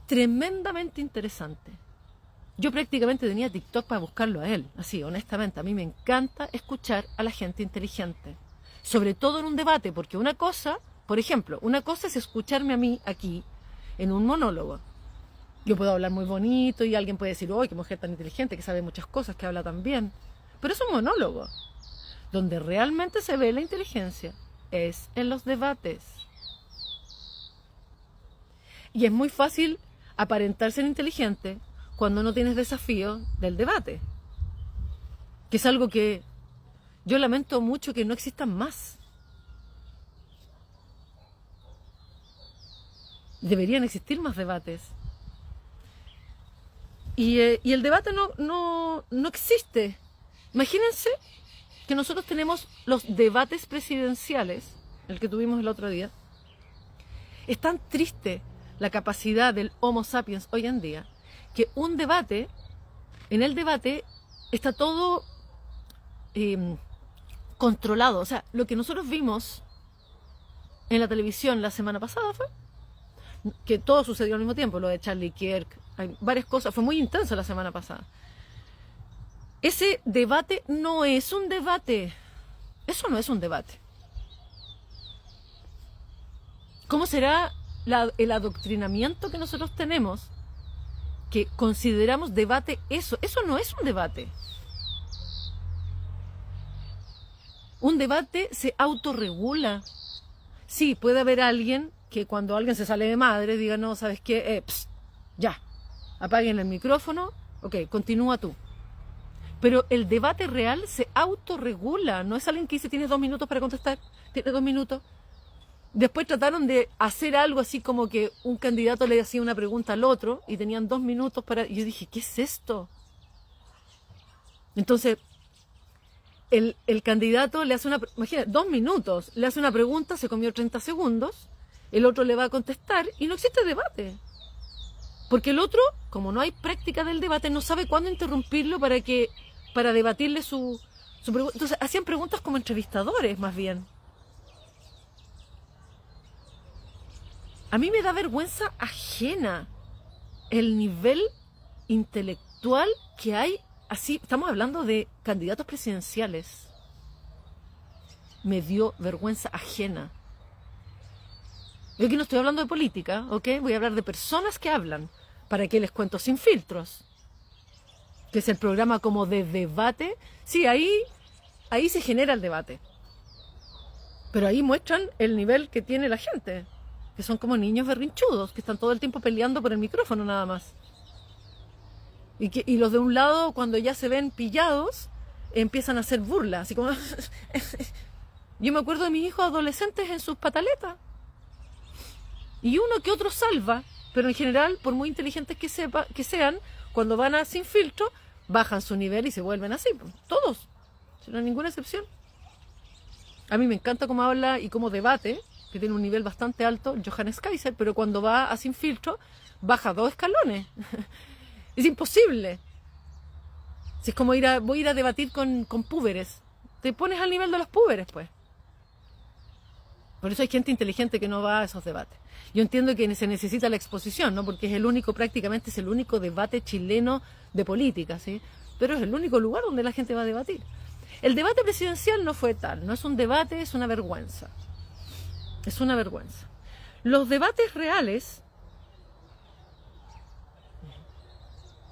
tremendamente interesante. Yo prácticamente tenía TikTok para buscarlo a él. Así, honestamente, a mí me encanta escuchar a la gente inteligente. Sobre todo en un debate, porque una cosa, por ejemplo, una cosa es escucharme a mí aquí en un monólogo. Yo puedo hablar muy bonito y alguien puede decir, ¡ay, qué mujer tan inteligente, que sabe muchas cosas, que habla tan bien! Pero es un monólogo. Donde realmente se ve la inteligencia es en los debates. Y es muy fácil aparentar ser inteligente cuando no tienes desafío del debate. Que es algo que yo lamento mucho que no existan más. Deberían existir más debates. Y el debate no existe. Imagínense que nosotros tenemos los debates presidenciales, el que tuvimos el otro día. Es tan triste la capacidad del Homo sapiens hoy en día, que en el debate está todo controlado. O sea, lo que nosotros vimos en la televisión la semana pasada fue que todo sucedió al mismo tiempo, lo de Charlie Kirk, hay varias cosas, fue muy intenso la semana pasada. Ese debate no es un debate. Eso no es un debate. ¿Cómo será el adoctrinamiento que nosotros tenemos, que consideramos debate eso? Eso no es un debate. Un debate se autorregula. Sí, puede haber alguien que cuando alguien se sale de madre diga, no, ¿sabes qué? Ya, apaguen el micrófono, ok, continúa tú. Pero el debate real se autorregula, no es alguien que dice, tienes 2 minutos para contestar, tienes 2 minutos. Después trataron de hacer algo así como que un candidato le hacía una pregunta al otro y tenían 2 minutos para... Y yo dije, ¿qué es esto? Entonces, el candidato le hace imagínate, 2 minutos, le hace una pregunta, se comió 30 segundos, el otro le va a contestar y no existe debate. Porque el otro, como no hay práctica del debate, no sabe cuándo interrumpirlo para debatirle su pregunta. Entonces, hacían preguntas como entrevistadores, más bien. A mí me da vergüenza ajena el nivel intelectual que hay. Así, estamos hablando de candidatos presidenciales. Me dio vergüenza ajena. Yo aquí no estoy hablando de política, ¿ok? Voy a hablar de personas que hablan. ¿Para qué les cuento Sin Filtros? Que es el programa como de debate. Sí, ahí se genera el debate. Pero ahí muestran el nivel que tiene la gente. Que son como niños berrinchudos, que están todo el tiempo peleando por el micrófono nada más. Y los de un lado, cuando ya se ven pillados, empiezan a hacer burlas. Así como... Yo me acuerdo de mis hijos adolescentes en sus pataletas. Y uno que otro salva, pero en general, por muy inteligentes que sean, cuando van a Sin Filtro, bajan su nivel y se vuelven así. Todos, sin ninguna excepción. A mí me encanta cómo habla y cómo debate, que tiene un nivel bastante alto, Johannes Kaiser, pero cuando va a Sin Filtro, baja 2 escalones. Es imposible. Si es como voy a ir a debatir con púberes. Te pones al nivel de los púberes, pues. Por eso hay gente inteligente que no va a esos debates. Yo entiendo que se necesita la exposición, ¿no? Porque prácticamente es el único debate chileno de política, ¿sí? Pero es el único lugar donde la gente va a debatir. El debate presidencial no fue tal, no es un debate, es una vergüenza. Es una vergüenza. Los debates reales...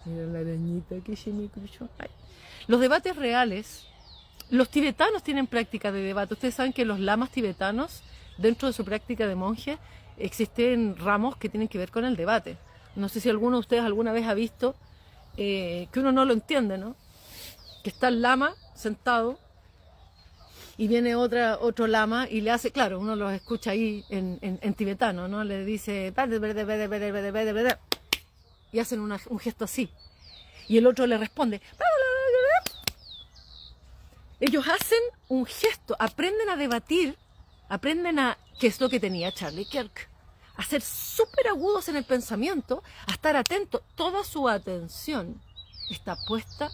Mira la arañita que se me cruzó. Ay. Los debates reales... Los tibetanos tienen práctica de debate. Ustedes saben que los lamas tibetanos, dentro de su práctica de monje, existen ramos que tienen que ver con el debate. No sé si alguno de ustedes alguna vez ha visto que uno no lo entiende, ¿no? Que está el lama sentado y viene otro lama y le hace, claro, uno los escucha ahí en tibetano, ¿no? Le dice y hacen un gesto así. Y el otro le responde. Ellos hacen un gesto, aprenden a debatir, que es lo que tenía Charlie Kirk, a ser súper agudos en el pensamiento, a estar atentos. Toda su atención está puesta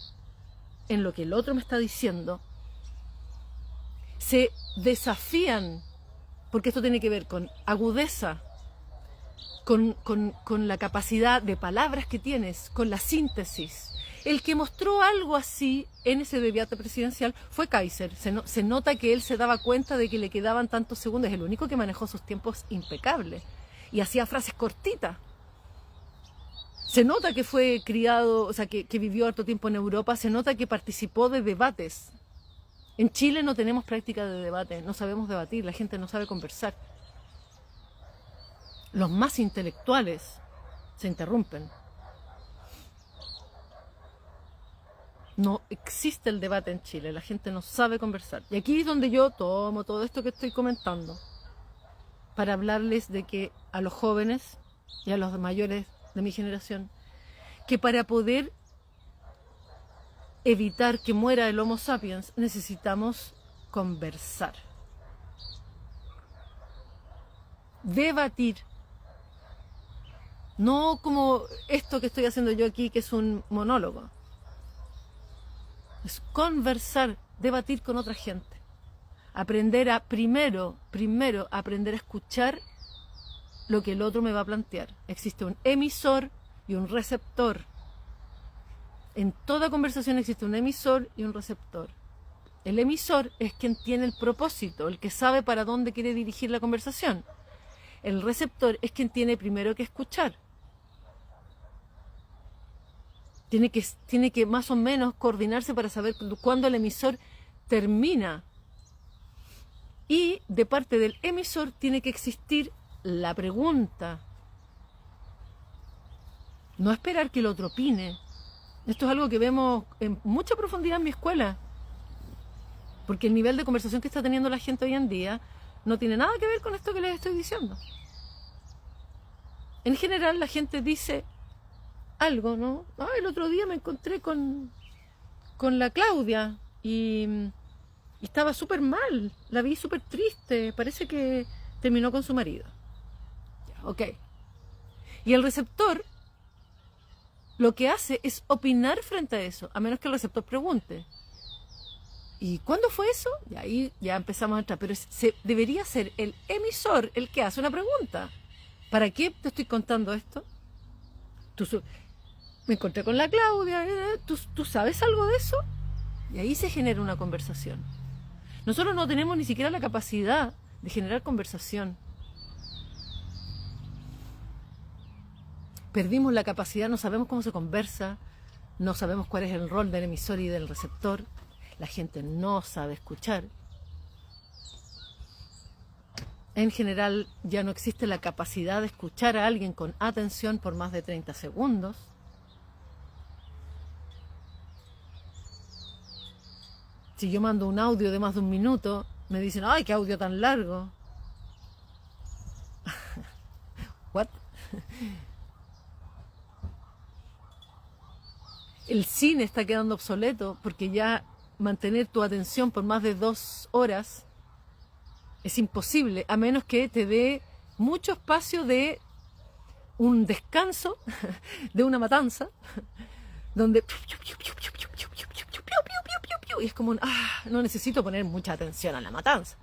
en lo que el otro me está diciendo. Se desafían, porque esto tiene que ver con agudeza, con la capacidad de palabras que tienes, con la síntesis. El que mostró algo así en ese debate presidencial fue Kaiser. Se nota que él se daba cuenta de que le quedaban tantos segundos. Es el único que manejó sus tiempos impecables. Y hacía frases cortitas. Se nota que fue criado, o sea, que vivió harto tiempo en Europa. Se nota que participó de debates. En Chile no tenemos práctica de debate. No sabemos debatir. La gente no sabe conversar. Los más intelectuales se interrumpen. No existe el debate en Chile, la gente no sabe conversar. Y aquí es donde yo tomo todo esto que estoy comentando para hablarles de que a los jóvenes y a los mayores de mi generación, que para poder evitar que muera el Homo sapiens necesitamos conversar, debatir. No como esto que estoy haciendo yo aquí, que es un monólogo. Es conversar, debatir con otra gente. Aprender a, primero, aprender a escuchar lo que el otro me va a plantear. Existe un emisor y un receptor. En toda conversación existe un emisor y un receptor. El emisor es quien tiene el propósito, el que sabe para dónde quiere dirigir la conversación. El receptor es quien tiene primero que escuchar. Tiene que más o menos coordinarse para saber cuándo el emisor termina. Y de parte del emisor tiene que existir la pregunta. No esperar que el otro opine. Esto es algo que vemos en mucha profundidad en mi escuela. Porque el nivel de conversación que está teniendo la gente hoy en día no tiene nada que ver con esto que les estoy diciendo. En general la gente dice algo, ¿no? El otro día me encontré con la Claudia y estaba súper mal, la vi súper triste, parece que terminó con su marido. Ok. Y el receptor lo que hace es opinar frente a eso, a menos que el receptor pregunte. ¿Y cuándo fue eso? Y ahí ya empezamos a entrar, pero debería ser el emisor el que hace una pregunta. ¿Para qué te estoy contando esto? Me encontré con la Claudia, ¿tú sabes algo de eso? Y ahí se genera una conversación. Nosotros no tenemos ni siquiera la capacidad de generar conversación. Perdimos la capacidad, no sabemos cómo se conversa, no sabemos cuál es el rol del emisor y del receptor, la gente no sabe escuchar. En general ya no existe la capacidad de escuchar a alguien con atención por más de 30 segundos. Si yo mando un audio de más de 1 minuto, me dicen, ¡ay, qué audio tan largo! ¿What? El cine está quedando obsoleto porque ya mantener tu atención por más de 2 horas es imposible, a menos que te dé mucho espacio de un descanso, de una matanza, donde y es como no necesito poner mucha atención a la matanza.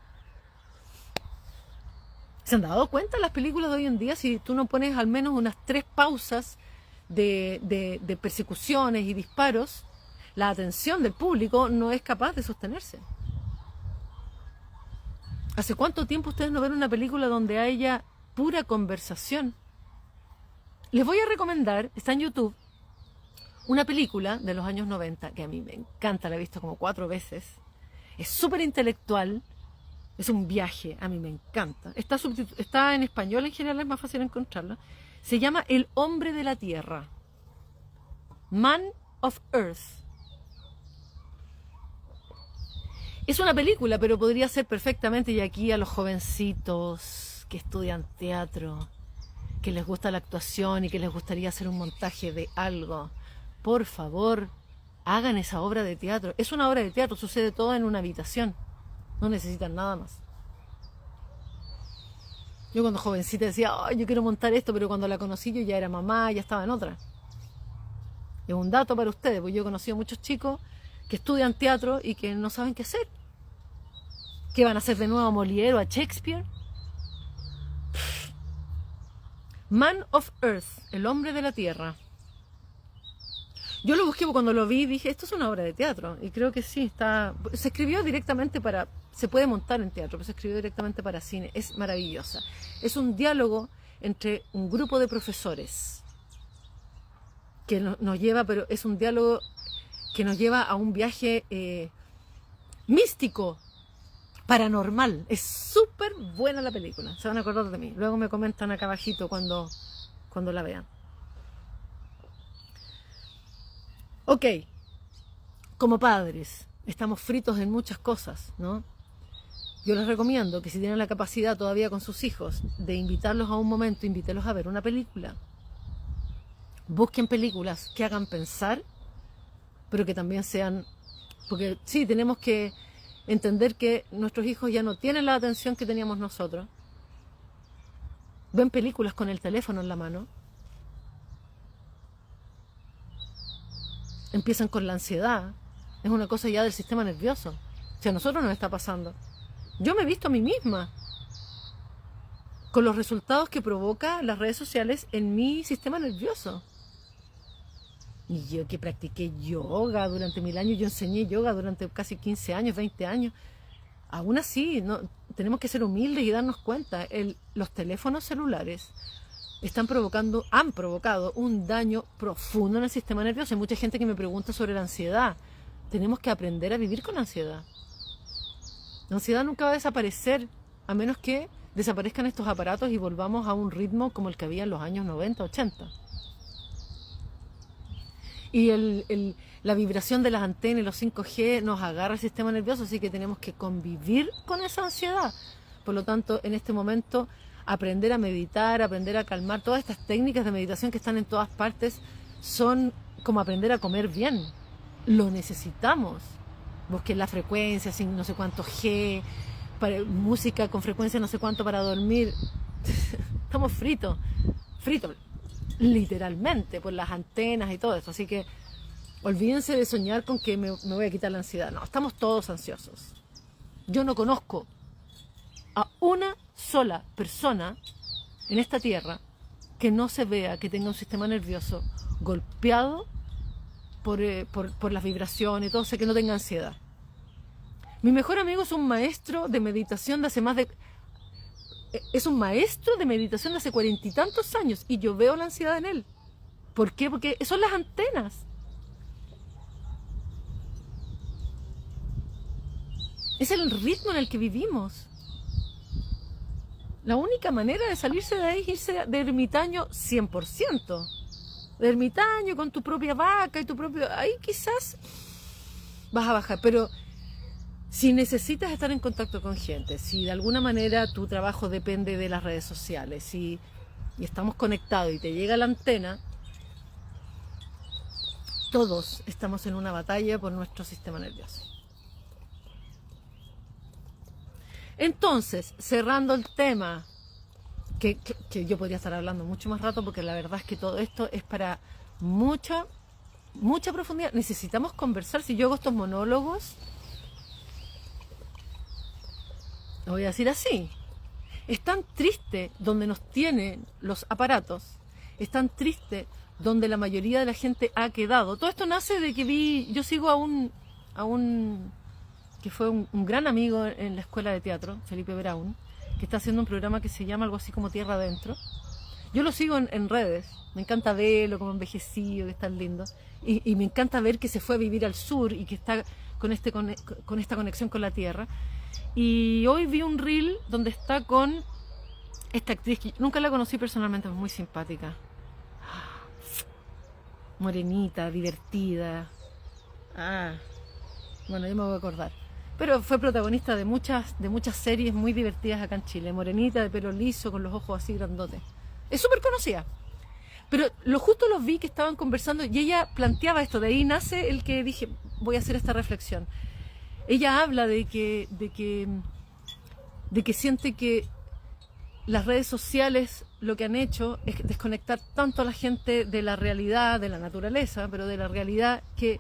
¿Se han dado cuenta las películas de hoy en día? Si tú no pones al menos unas 3 pausas de persecuciones y disparos, la atención del público no es capaz de sostenerse. ¿Hace cuánto tiempo ustedes no ven una película donde haya pura conversación? Les voy a recomendar, está en YouTube, una película de los años 90 que a mí me encanta, la he visto como 4 veces. Es súper intelectual, es un viaje, a mí me encanta. Está en español en general, es más fácil encontrarla. Se llama El hombre de la tierra, Man of Earth. Es una película, pero podría ser perfectamente, y aquí a los jovencitos que estudian teatro, que les gusta la actuación y que les gustaría hacer un montaje de algo, por favor, hagan esa obra de teatro. Es una obra de teatro, sucede todo en una habitación, no necesitan nada más. Yo cuando jovencita decía, oh, yo quiero montar esto, pero cuando la conocí yo ya era mamá, ya estaba en otra. Es un dato para ustedes, porque yo he conocido muchos chicos que estudian teatro y que no saben qué hacer. ¿Qué van a hacer de nuevo a Molière o a Shakespeare? Man of Earth, el hombre de la tierra. Yo lo busqué cuando lo vi, dije, esto es una obra de teatro. Y creo que sí, se escribió directamente para, se puede montar en teatro, pero se escribió directamente para cine. Es maravillosa. Es un diálogo entre un grupo de profesores que nos lleva, pero es un diálogo que nos lleva a un viaje místico, paranormal. Es súper buena la película, se van a acordar de mí. Luego me comentan acá abajito cuando la vean. Ok, como padres, estamos fritos en muchas cosas, ¿no? Yo les recomiendo que si tienen la capacidad todavía con sus hijos de invitarlos a un momento, invítelos a ver una película. Busquen películas que hagan pensar, pero que también sean... Porque sí, tenemos que entender que nuestros hijos ya no tienen la atención que teníamos nosotros. Ven películas con el teléfono en la mano. Empiezan con la ansiedad. Es una cosa ya del sistema nervioso. Si a nosotros nos está pasando. Yo me he visto a mí misma con los resultados que provoca las redes sociales en mi sistema nervioso. Y yo que practiqué yoga durante 1000 años, yo enseñé yoga durante casi 15 años, 20 años. Aún así, no, tenemos que ser humildes y darnos cuenta. Los teléfonos celulares han provocado un daño profundo en el sistema nervioso. Hay mucha gente que me pregunta sobre la ansiedad. Tenemos que aprender a vivir con la ansiedad. La ansiedad nunca va a desaparecer, a menos que desaparezcan estos aparatos y volvamos a un ritmo como el que había en los años 90, 80. Y la vibración de las antenas y los 5G nos agarra el sistema nervioso, así que tenemos que convivir con esa ansiedad. Por lo tanto, en este momento, aprender a meditar, aprender a calmar, todas estas técnicas de meditación que están en todas partes, son como aprender a comer bien. Lo necesitamos. Busquen la frecuencia, sin no sé cuánto G, música con frecuencia no sé cuánto para dormir. Estamos fritos, literalmente, por las antenas y todo eso. Así que olvídense de soñar con que me voy a quitar la ansiedad. No, estamos todos ansiosos. Yo no conozco a una sola persona en esta tierra que no se vea que tenga un sistema nervioso golpeado por las vibraciones y todo, sé que no tenga ansiedad. Mi mejor amigo es un maestro de meditación de hace es un maestro de meditación de hace 40 y tantos años y yo veo la ansiedad en él. ¿Por qué? Porque son las antenas. Es el ritmo en el que vivimos. La única manera de salirse de ahí es irse de ermitaño 100%. De ermitaño con tu propia vaca y tu propio... Ahí quizás vas a bajar, pero si necesitas estar en contacto con gente, si de alguna manera tu trabajo depende de las redes sociales, y estamos conectados y te llega la antena, todos estamos en una batalla por nuestro sistema nervioso. Entonces, cerrando el tema, que yo podría estar hablando mucho más rato, porque la verdad es que todo esto es para mucha profundidad. Necesitamos conversar. Si yo hago estos monólogos, lo voy a decir así, es tan triste donde nos tienen los aparatos, es tan triste donde la mayoría de la gente ha quedado. Todo esto nace de que yo sigo a un que fue un gran amigo en la escuela de teatro, Felipe Braun, que está haciendo un programa que se llama algo así como Tierra Adentro. Yo lo sigo en redes, me encanta verlo como envejecido, que es tan lindo, y me encanta ver que se fue a vivir al sur y que está con esta conexión con la tierra. Y hoy vi un reel donde está con esta actriz que nunca la conocí personalmente, es muy simpática, morenita, divertida, bueno, yo me voy a acordar, pero fue protagonista de muchas series muy divertidas acá en Chile, morenita, de pelo liso, con los ojos así grandotes, es súper conocida. Pero justo los vi que estaban conversando y ella planteaba esto, de ahí nace el que dije, voy a hacer esta reflexión. Ella habla de que siente que las redes sociales lo que han hecho es desconectar tanto a la gente de la realidad, de la naturaleza, pero de la realidad, que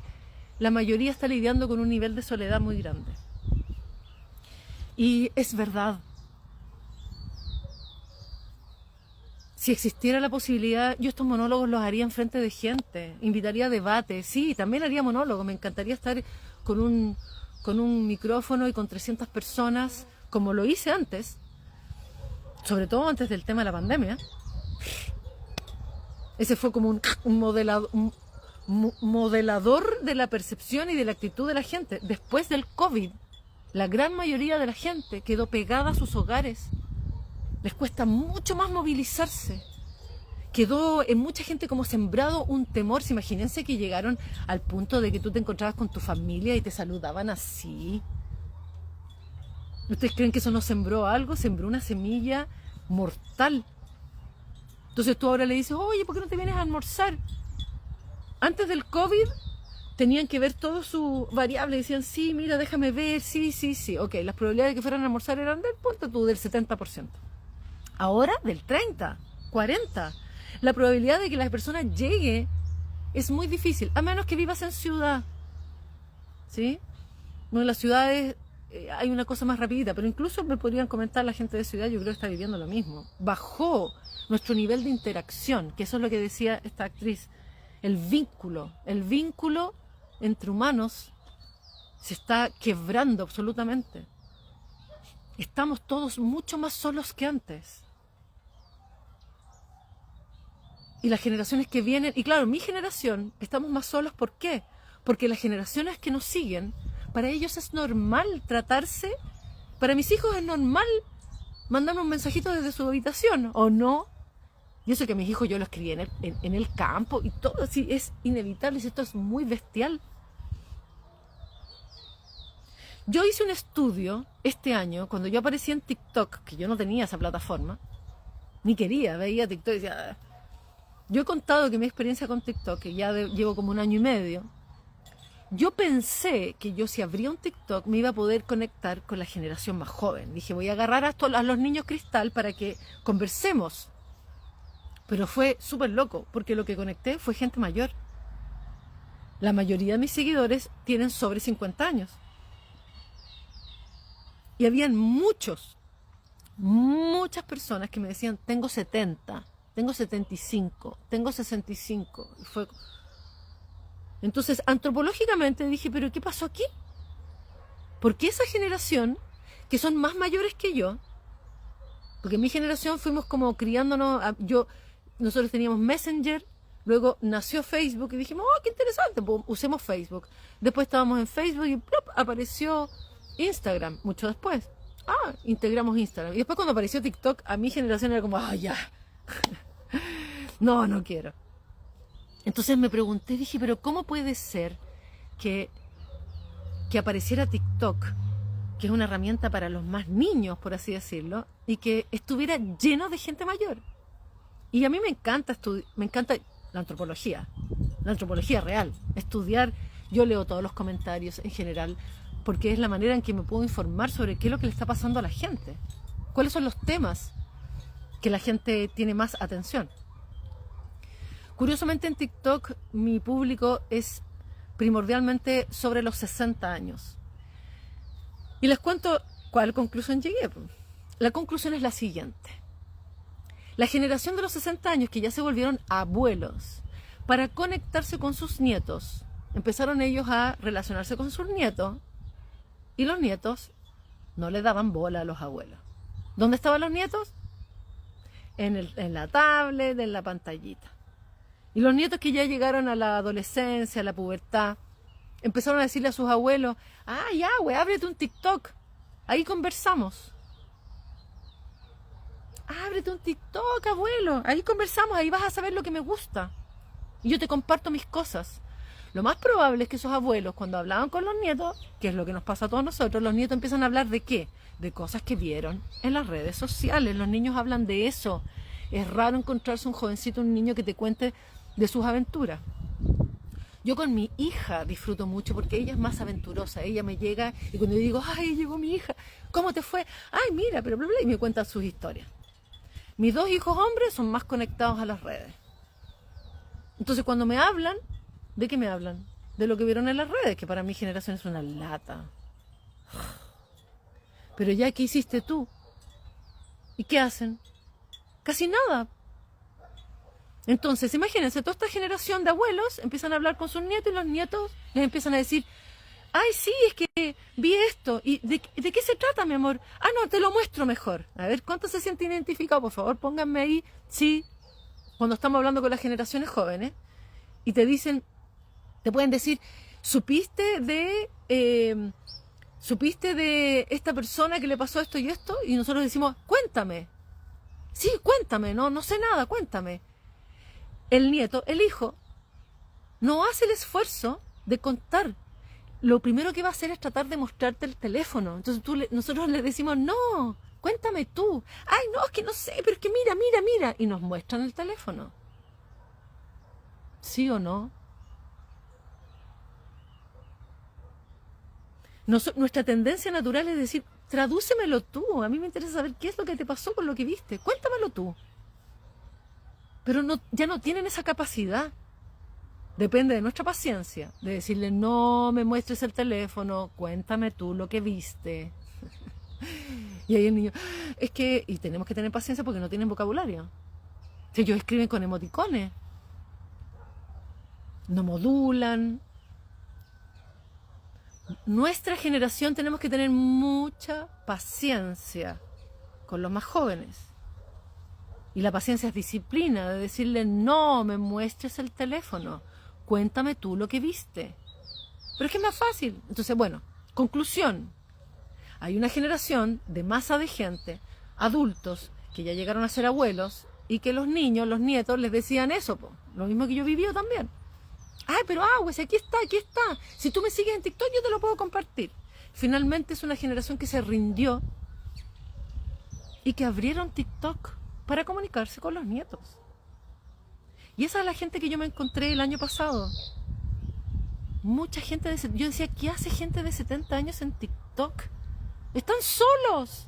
la mayoría está lidiando con un nivel de soledad muy grande. Y es verdad. Si existiera la posibilidad, yo estos monólogos los haría en frente de gente, invitaría a debate, sí, también haría monólogos, me encantaría estar con un micrófono y con 300 personas, como lo hice antes, sobre todo antes del tema de la pandemia. Ese fue como un modelador de la percepción y de la actitud de la gente. Después del COVID, la gran mayoría de la gente quedó pegada a sus hogares. Les cuesta mucho más movilizarse. Quedó en mucha gente como sembrado un temor. Imagínense que llegaron al punto de que tú te encontrabas con tu familia y te saludaban así. ¿Ustedes creen que eso no sembró algo? Sembró una semilla mortal. Entonces tú ahora le dices, oye, ¿por qué no te vienes a almorzar? Antes del COVID tenían que ver todo su variable. Decían, sí, mira, déjame ver, sí. Ok, las probabilidades de que fueran a almorzar eran del 70%. Ahora del 30, 40. La probabilidad de que la persona llegue es muy difícil, a menos que vivas en ciudad. ¿Sí? Bueno, en las ciudades hay una cosa más rapidita, pero incluso me podrían comentar la gente de ciudad, yo creo que está viviendo lo mismo. Bajó nuestro nivel de interacción, que eso es lo que decía esta actriz. El vínculo entre humanos se está quebrando absolutamente. Estamos todos mucho más solos que antes. Y las generaciones que vienen, y claro, mi generación, estamos más solos, ¿por qué? Porque las generaciones que nos siguen, para ellos es normal tratarse, para mis hijos es normal mandarme un mensajito desde su habitación, ¿o no? Y eso que a mis hijos yo los crié en el campo, y todo así es inevitable, esto es muy bestial. Yo hice un estudio este año, cuando yo aparecí en TikTok, que yo no tenía esa plataforma, ni quería, veía TikTok y decía... Yo he contado que mi experiencia con TikTok, que ya llevo como 1 año y medio, yo pensé que yo, si abría un TikTok, me iba a poder conectar con la generación más joven. Dije, voy a agarrar a los niños cristal para que conversemos. Pero fue súper loco, porque lo que conecté fue gente mayor. La mayoría de mis seguidores tienen sobre 50 años. Y habían muchas personas que me decían, tengo 70, tengo 75, tengo 65. Entonces, antropológicamente dije, ¿pero qué pasó aquí? Porque esa generación, que son más mayores que yo, porque en mi generación fuimos como criándonos, nosotros teníamos Messenger, Luego nació Facebook y dijimos, oh, qué interesante, pues usemos Facebook. Después estábamos en Facebook y ¡plop! Apareció Instagram, mucho después. Ah, integramos Instagram. Y después cuando apareció TikTok, a mi generación era como, ah, ya. No, no quiero. Entonces me pregunté, dije, pero ¿cómo puede ser que apareciera TikTok, que es una herramienta para los más niños, por así decirlo, y que estuviera lleno de gente mayor? Y a mí me encanta la antropología real, estudiar. Yo leo todos los comentarios en general, porque es la manera en que me puedo informar sobre qué es lo que le está pasando a la gente, cuáles son los temas que la gente tiene más atención. Curiosamente en TikTok mi público es primordialmente sobre los 60 años. Y les cuento cuál conclusión llegué. La conclusión es la siguiente. La generación de los 60 años, que ya se volvieron abuelos, para conectarse con sus nietos, empezaron ellos a relacionarse con sus nietos, y los nietos no le daban bola a los abuelos. ¿Dónde estaban los nietos? En la tablet, en la pantallita. Y los nietos que ya llegaron a la adolescencia, a la pubertad, empezaron a decirle a sus abuelos, ah, ya, güey, ábrete un TikTok, ahí conversamos. Ábrete un TikTok, abuelo, ahí conversamos, ahí vas a saber lo que me gusta. Y yo te comparto mis cosas. Lo más probable es que esos abuelos, cuando hablaban con los nietos, que es lo que nos pasa a todos nosotros, los nietos empiezan a hablar ¿de qué? De cosas que vieron en las redes sociales. Los niños hablan de eso. Es raro encontrarse un jovencito, un niño que te cuente de sus aventuras. Yo con mi hija disfruto mucho porque ella es más aventurosa. Ella me llega y cuando yo digo, ay, llegó mi hija, ¿cómo te fue? Ay, mira, pero bla, bla, y me cuentan sus historias. Mis dos hijos hombres son más conectados a las redes. Entonces cuando me hablan, ¿de qué me hablan? De lo que vieron en las redes, que para mi generación es una lata. Pero ya, ¿qué hiciste tú? ¿Y qué hacen? Casi nada. Entonces, imagínense, toda esta generación de abuelos empiezan a hablar con sus nietos y los nietos les empiezan a decir, ay, sí, es que vi esto. ¿Y de qué se trata, mi amor? Ah, no, te lo muestro mejor. A ver, ¿cuántos se sienten identificados? Por favor, pónganme ahí, sí, cuando estamos hablando con las generaciones jóvenes y te dicen, te pueden decir, ¿supiste de esta persona que le pasó esto y esto? Y nosotros decimos, cuéntame. Sí, cuéntame, no sé nada, cuéntame. El nieto, el hijo, no hace el esfuerzo de contar. Lo primero que va a hacer es tratar de mostrarte el teléfono. Entonces nosotros le decimos, no, cuéntame tú. Ay, no, es que no sé, pero es que mira. Y nos muestran el teléfono. ¿Sí o no? Nuestra tendencia natural es decir, tradúcemelo tú. A mí me interesa saber qué es lo que te pasó con lo que viste. Cuéntamelo tú. Pero ya no tienen esa capacidad. Depende de nuestra paciencia, de decirle, no me muestres el teléfono, cuéntame tú lo que viste. Y ahí el niño, y tenemos que tener paciencia porque no tienen vocabulario. Si ellos escriben con emoticones, no modulan. Nuestra generación tenemos que tener mucha paciencia con los más jóvenes. Y la paciencia es disciplina, de decirle, no me muestres el teléfono, cuéntame tú lo que viste. Pero es que es más fácil. Entonces, bueno, conclusión. Hay una generación de masa de gente, adultos, que ya llegaron a ser abuelos, y que los niños, los nietos, les decían eso, lo mismo que yo viví también. Ay, pero pues aquí está. Si tú me sigues en TikTok, yo te lo puedo compartir. Finalmente es una generación que se rindió y que abrieron TikTok para comunicarse con los nietos. Y esa es la gente que yo me encontré el año pasado. Mucha gente yo decía, ¿qué hace gente de 70 años en TikTok? ¡Están solos!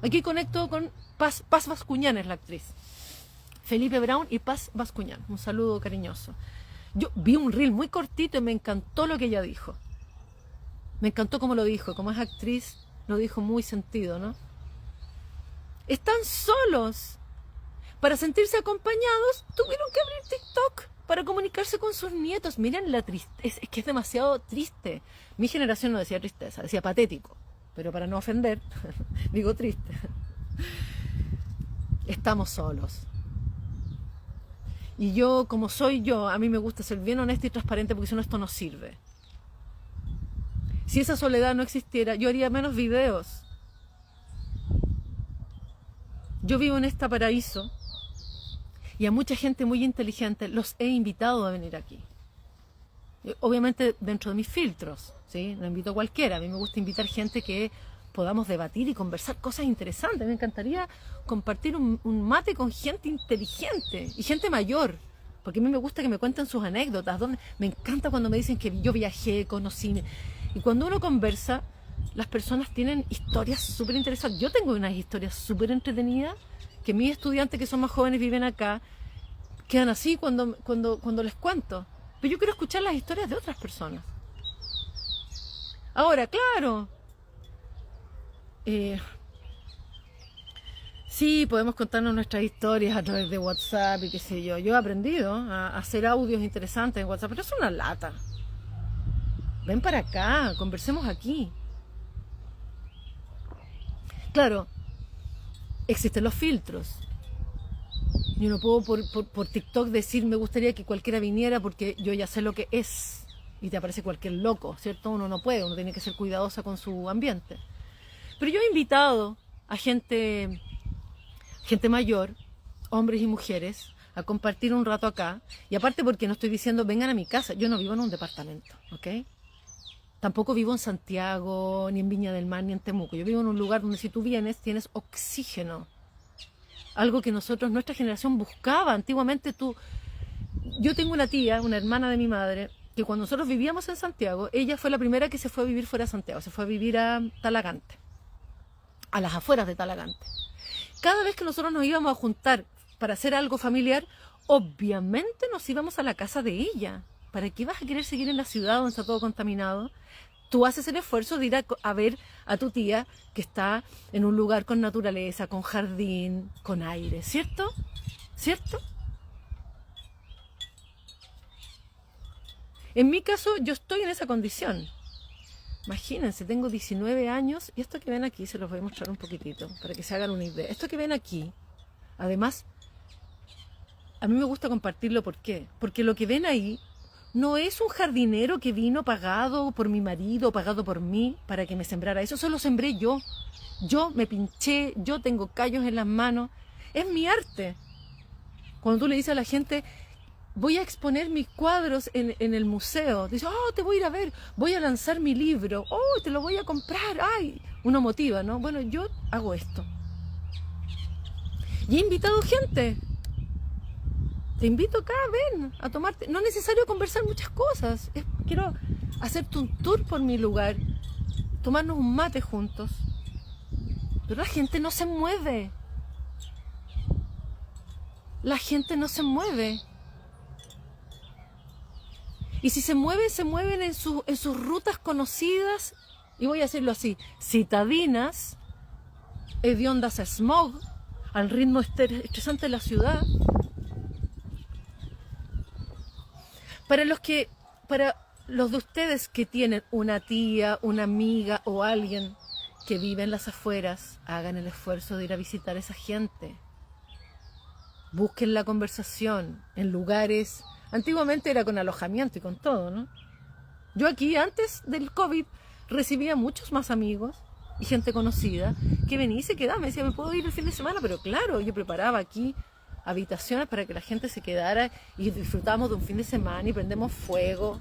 Aquí conecto con Paz Bascuñán, es la actriz. Felipe Brown y Paz Bascuñán. Un saludo cariñoso. Yo vi un reel muy cortito y me encantó lo que ella dijo. Me encantó cómo lo dijo. Como es actriz, lo dijo muy sentido, ¿no? Están solos. Para sentirse acompañados, tuvieron que abrir TikTok para comunicarse con sus nietos. Miren la tristeza, es que es demasiado triste. Mi generación no decía tristeza, decía patético. Pero para no ofender, digo triste. Estamos solos. Y yo, como soy yo, a mí me gusta ser bien honesta y transparente porque si no esto no sirve. Si esa soledad no existiera, yo haría menos videos. Yo vivo en este paraíso y a mucha gente muy inteligente los he invitado a venir aquí. Obviamente dentro de mis filtros, ¿sí? No invito a cualquiera. A mí me gusta invitar gente que podamos debatir y conversar cosas interesantes. Me encantaría compartir un mate con gente inteligente y gente mayor, porque a mí me gusta que me cuenten sus anécdotas. Me encanta cuando me dicen que yo viajé, conocí. Y cuando uno conversa, las personas tienen historias súper interesantes. Yo tengo unas historias súper entretenidas que mis estudiantes que son más jóvenes viven acá, quedan así cuando les cuento. Pero yo quiero escuchar las historias de otras personas. Ahora, claro, sí, podemos contarnos nuestras historias a través de WhatsApp y qué sé yo. Yo he aprendido a hacer audios interesantes en WhatsApp, pero es una lata. Ven para acá, conversemos aquí. Claro, existen los filtros. Yo no puedo por TikTok decir me gustaría que cualquiera viniera porque yo ya sé lo que es y te aparece cualquier loco, ¿cierto? Uno no puede, uno tiene que ser cuidadosa con su ambiente. Pero yo he invitado a gente mayor, hombres y mujeres, a compartir un rato acá. Y aparte porque no estoy diciendo vengan a mi casa, yo no vivo en un departamento, ¿ok? Tampoco vivo en Santiago, ni en Viña del Mar, ni en Temuco. Yo vivo en un lugar donde si tú vienes tienes oxígeno. Algo que nosotros, nuestra generación buscaba. Antiguamente yo tengo una tía, una hermana de mi madre, que cuando nosotros vivíamos en Santiago, ella fue la primera que se fue a vivir fuera de Santiago, se fue a vivir a Talagante, a las afueras de Talagante. Cada vez que nosotros nos íbamos a juntar para hacer algo familiar, obviamente nos íbamos a la casa de ella. ¿Para qué vas a querer seguir en la ciudad donde está todo contaminado? Tú haces el esfuerzo de ir a ver a tu tía que está en un lugar con naturaleza, con jardín, con aire, ¿cierto? ¿Cierto? En mi caso, yo estoy en esa condición. Imagínense, tengo 19 años y esto que ven aquí se los voy a mostrar un poquitito para que se hagan una idea. Esto que ven aquí, además, a mí me gusta compartirlo. ¿Por qué? Porque lo que ven ahí no es un jardinero que vino pagado por mi marido, pagado por mí para que me sembrara. Eso lo sembré yo. Yo me pinché, yo tengo callos en las manos. Es mi arte. Cuando tú le dices a la gente, voy a exponer mis cuadros en el museo, dice, oh, te voy a ir a ver, voy a lanzar mi libro, oh, te lo voy a comprar, ay, uno motiva, ¿no? Bueno, yo hago esto. Y he invitado gente. Te invito acá, ven, a tomarte. No es necesario conversar muchas cosas. Quiero hacerte un tour por mi lugar, tomarnos un mate juntos. Pero la gente no se mueve. La gente no se mueve. Y si se mueven en sus rutas conocidas, y voy a decirlo así, citadinas, hediondas a smog, al ritmo estresante de la ciudad. Para los de ustedes que tienen una tía, una amiga o alguien que vive en las afueras, hagan el esfuerzo de ir a visitar a esa gente. Busquen la conversación en lugares. Antiguamente era con alojamiento y con todo, ¿no? Yo aquí, antes del COVID, recibía muchos más amigos y gente conocida que venía y se quedaba. Me decía, ¿me puedo ir el fin de semana? Pero claro, yo preparaba aquí habitaciones para que la gente se quedara y disfrutamos de un fin de semana y prendemos fuego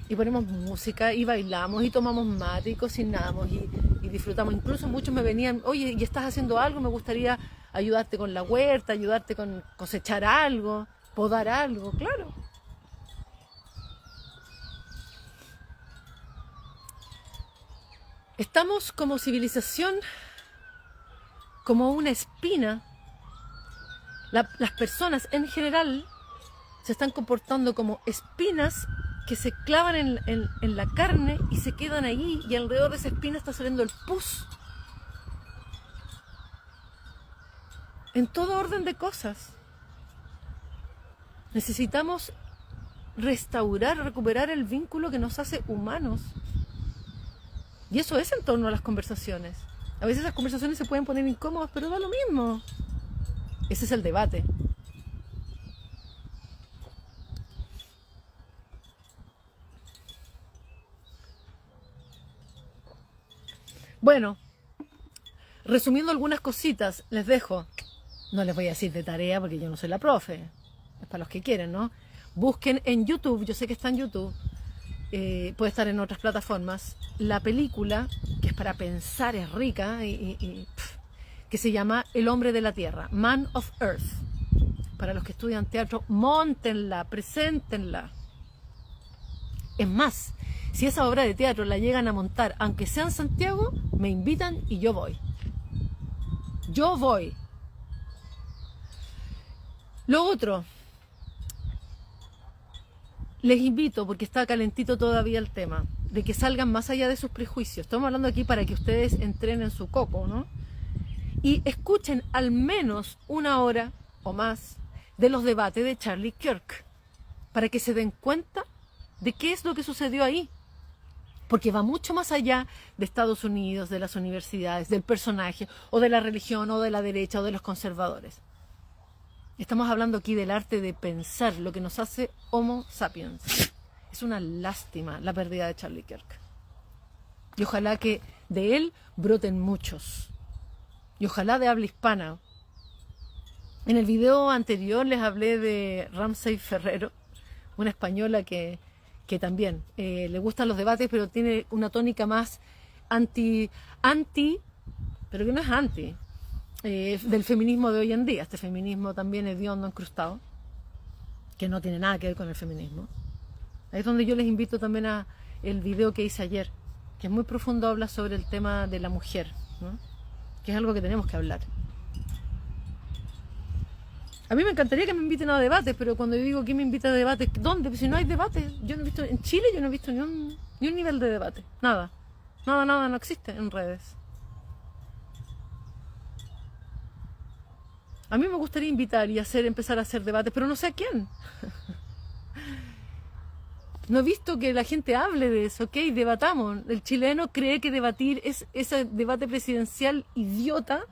y ponemos música y bailamos y tomamos mate y cocinamos y disfrutamos. Incluso muchos me venían, oye, ¿y estás haciendo algo? Me gustaría ayudarte con la huerta, ayudarte con cosechar algo, podar algo, claro. Estamos como civilización como una espina. Las personas en general se están comportando como espinas que se clavan en la carne y se quedan ahí, y alrededor de esa espina está saliendo el pus. En todo orden de cosas. Necesitamos restaurar, recuperar el vínculo que nos hace humanos. Y eso es en torno a las conversaciones. A veces las conversaciones se pueden poner incómodas, pero da lo mismo. Ese es el debate. Bueno, resumiendo algunas cositas, les dejo. No les voy a decir de tarea porque yo no soy la profe. Es para los que quieren, ¿no? Busquen en YouTube, yo sé que está en YouTube, puede estar en otras plataformas, la película, que es para pensar, es rica, que se llama El hombre de la tierra, Man of Earth. Para los que estudian teatro, móntenla, preséntenla. Es más, si esa obra de teatro la llegan a montar, aunque sea en Santiago, me invitan y yo voy. Yo voy. Lo otro, les invito, porque está calentito todavía el tema, de que salgan más allá de sus prejuicios. Estamos hablando aquí para que ustedes entrenen su coco, ¿no? Y escuchen al menos una hora o más de los debates de Charlie Kirk, para que se den cuenta de qué es lo que sucedió ahí. Porque va mucho más allá de Estados Unidos, de las universidades, del personaje, o de la religión, o de la derecha, o de los conservadores. Estamos hablando aquí del arte de pensar, lo que nos hace Homo sapiens. Es una lástima la pérdida de Charlie Kirk. Y ojalá que de él broten muchos. Y ojalá de habla hispana. En el video anterior les hablé de Ramsey Ferrero, una española que también le gustan los debates, pero tiene una tónica más anti, pero que no es anti, del feminismo de hoy en día. Este feminismo también hediondo, encrustado, que no tiene nada que ver con el feminismo. Ahí es donde yo les invito también a el video que hice ayer, que es muy profundo, habla sobre el tema de la mujer, ¿no? Que es algo que tenemos que hablar. A mí me encantaría que me inviten a debates, pero cuando yo digo que me invita a debates, ¿dónde? Pues si no hay debates, yo no he visto, en Chile yo no he visto ni un nivel de debate, nada, no existe en redes. A mí me gustaría invitar y empezar a hacer debates, pero no sé a quién. No he visto que la gente hable de eso, ok, debatamos. El chileno cree que debatir es ese debate presidencial idiota,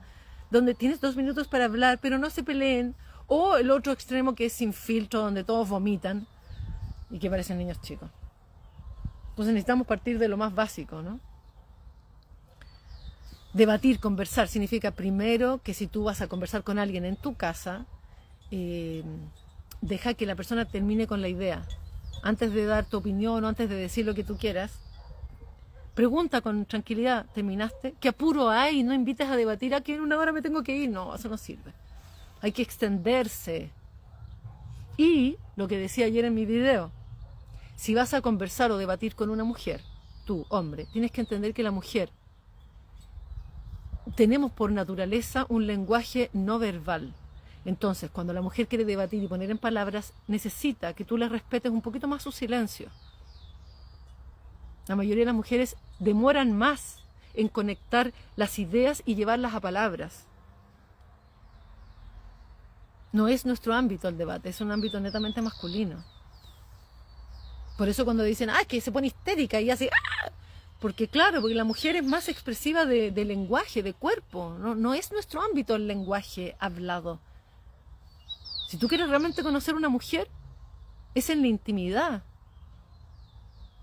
donde tienes 2 minutos para hablar, pero no se peleen. O el otro extremo que es sin filtro, donde todos vomitan y que parecen niños chicos. Entonces necesitamos partir de lo más básico, ¿no? Debatir, conversar, significa primero que si tú vas a conversar con alguien en tu casa, deja que la persona termine con la idea. Antes de dar tu opinión o antes de decir lo que tú quieras, pregunta con tranquilidad, ¿terminaste? ¿Qué apuro hay? No invites a debatir, a que en 1 hora me tengo que ir. No, eso no sirve. Hay que extenderse. Y lo que decía ayer en mi video, si vas a conversar o debatir con una mujer, tú, hombre, tienes que entender que la mujer tenemos por naturaleza un lenguaje no verbal. Entonces, cuando la mujer quiere debatir y poner en palabras, necesita que tú le respetes un poquito más su silencio. La mayoría de las mujeres demoran más en conectar las ideas y llevarlas a palabras. No es nuestro ámbito el debate, es un ámbito netamente masculino. Por eso cuando dicen, que se pone histérica y hace, porque claro, porque la mujer es más expresiva de lenguaje, de cuerpo. No es nuestro ámbito el lenguaje hablado. Si tú quieres realmente conocer a una mujer, es en la intimidad,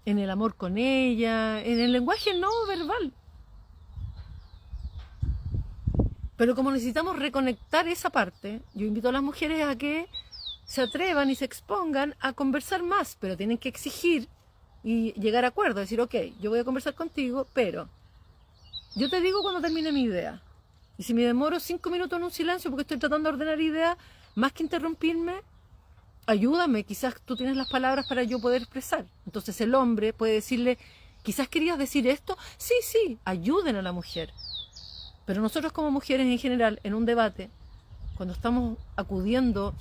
en el amor con ella, en el lenguaje no verbal. Pero como necesitamos reconectar esa parte, yo invito a las mujeres a que se atrevan y se expongan a conversar más, pero tienen que exigir y llegar a acuerdo, decir, ok, yo voy a conversar contigo, pero yo te digo cuando termine mi idea. Y si me demoro 5 minutos en un silencio porque estoy tratando de ordenar ideas, más que interrumpirme, ayúdame, quizás tú tienes las palabras para yo poder expresar. Entonces el hombre puede decirle, quizás querías decir esto, sí, ayuden a la mujer. Pero nosotros como mujeres en general, en un debate, cuando estamos acudiendo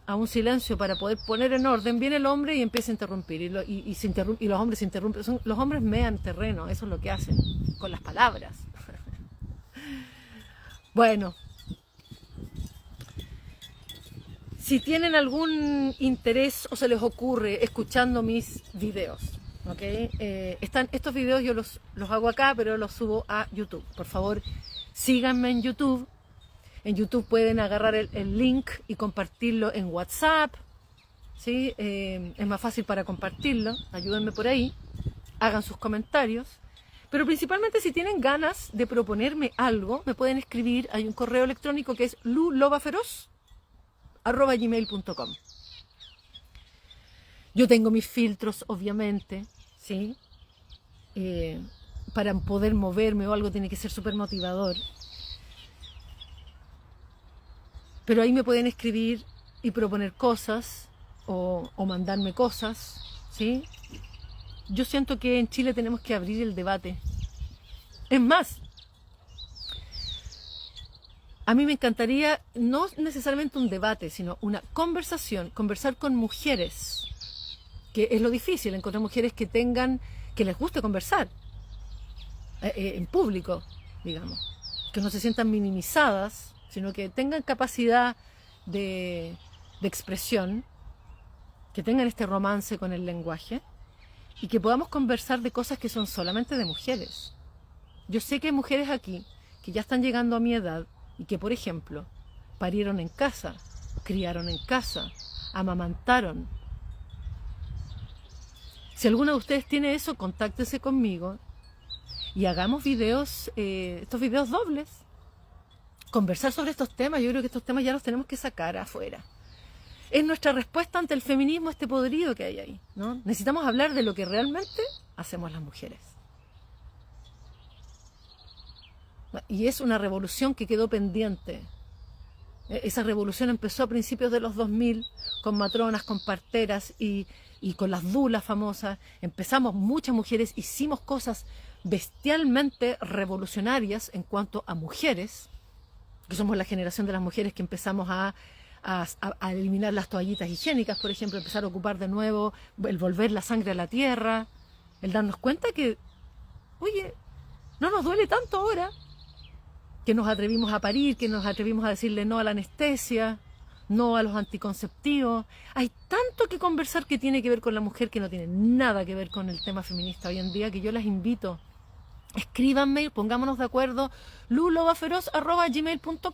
a un silencio para poder poner en orden, viene el hombre y empieza a interrumpir. Y los hombres se interrumpen. Los hombres mean terreno, eso es lo que hacen, con las palabras. Bueno, si tienen algún interés o se les ocurre escuchando mis videos, ¿okay? Estos videos yo los hago acá, pero los subo a YouTube. Por favor, síganme en YouTube. En YouTube pueden agarrar el link y compartirlo en WhatsApp, ¿sí? Es más fácil para compartirlo. Ayúdenme por ahí. Hagan sus comentarios. Pero principalmente si tienen ganas de proponerme algo, me pueden escribir. Hay un correo electrónico que es lulobaferoz@gmail.com. Yo tengo mis filtros, obviamente, ¿sí? Para poder moverme o algo tiene que ser súper motivador. Pero ahí me pueden escribir y proponer cosas o mandarme cosas, ¿sí? Yo siento que en Chile tenemos que abrir el debate. Es más, a mí me encantaría, no necesariamente un debate, sino una conversación, conversar con mujeres, que es lo difícil, encontrar mujeres que les guste conversar en público, digamos, que no se sientan minimizadas, sino que tengan capacidad de expresión, que tengan este romance con el lenguaje y que podamos conversar de cosas que son solamente de mujeres. Yo sé que hay mujeres aquí que ya están llegando a mi edad y que, por ejemplo, parieron en casa, criaron en casa, amamantaron. Si alguno de ustedes tiene eso, contáctese conmigo y hagamos videos, estos videos dobles. Conversar sobre estos temas, yo creo que estos temas ya los tenemos que sacar afuera. Es nuestra respuesta ante el feminismo, este podrido que hay ahí, ¿no? Necesitamos hablar de lo que realmente hacemos las mujeres. Y es una revolución que quedó pendiente. Esa revolución empezó a principios de los 2000 con matronas, con parteras y con las dulas famosas. Empezamos, muchas mujeres hicimos cosas bestialmente revolucionarias en cuanto a mujeres, que somos la generación de las mujeres que empezamos a eliminar las toallitas higiénicas, por ejemplo, empezar a ocupar de nuevo, el volver la sangre a la tierra, el darnos cuenta que, oye, no nos duele tanto ahora, que nos atrevimos a parir, que nos atrevimos a decirle no a la anestesia, no a los anticonceptivos. Hay tanto que conversar que tiene que ver con la mujer que no tiene nada que ver con el tema feminista hoy en día, que yo las invito. Escríbanme, pongámonos de acuerdo, lulobaferoz@gmail.com.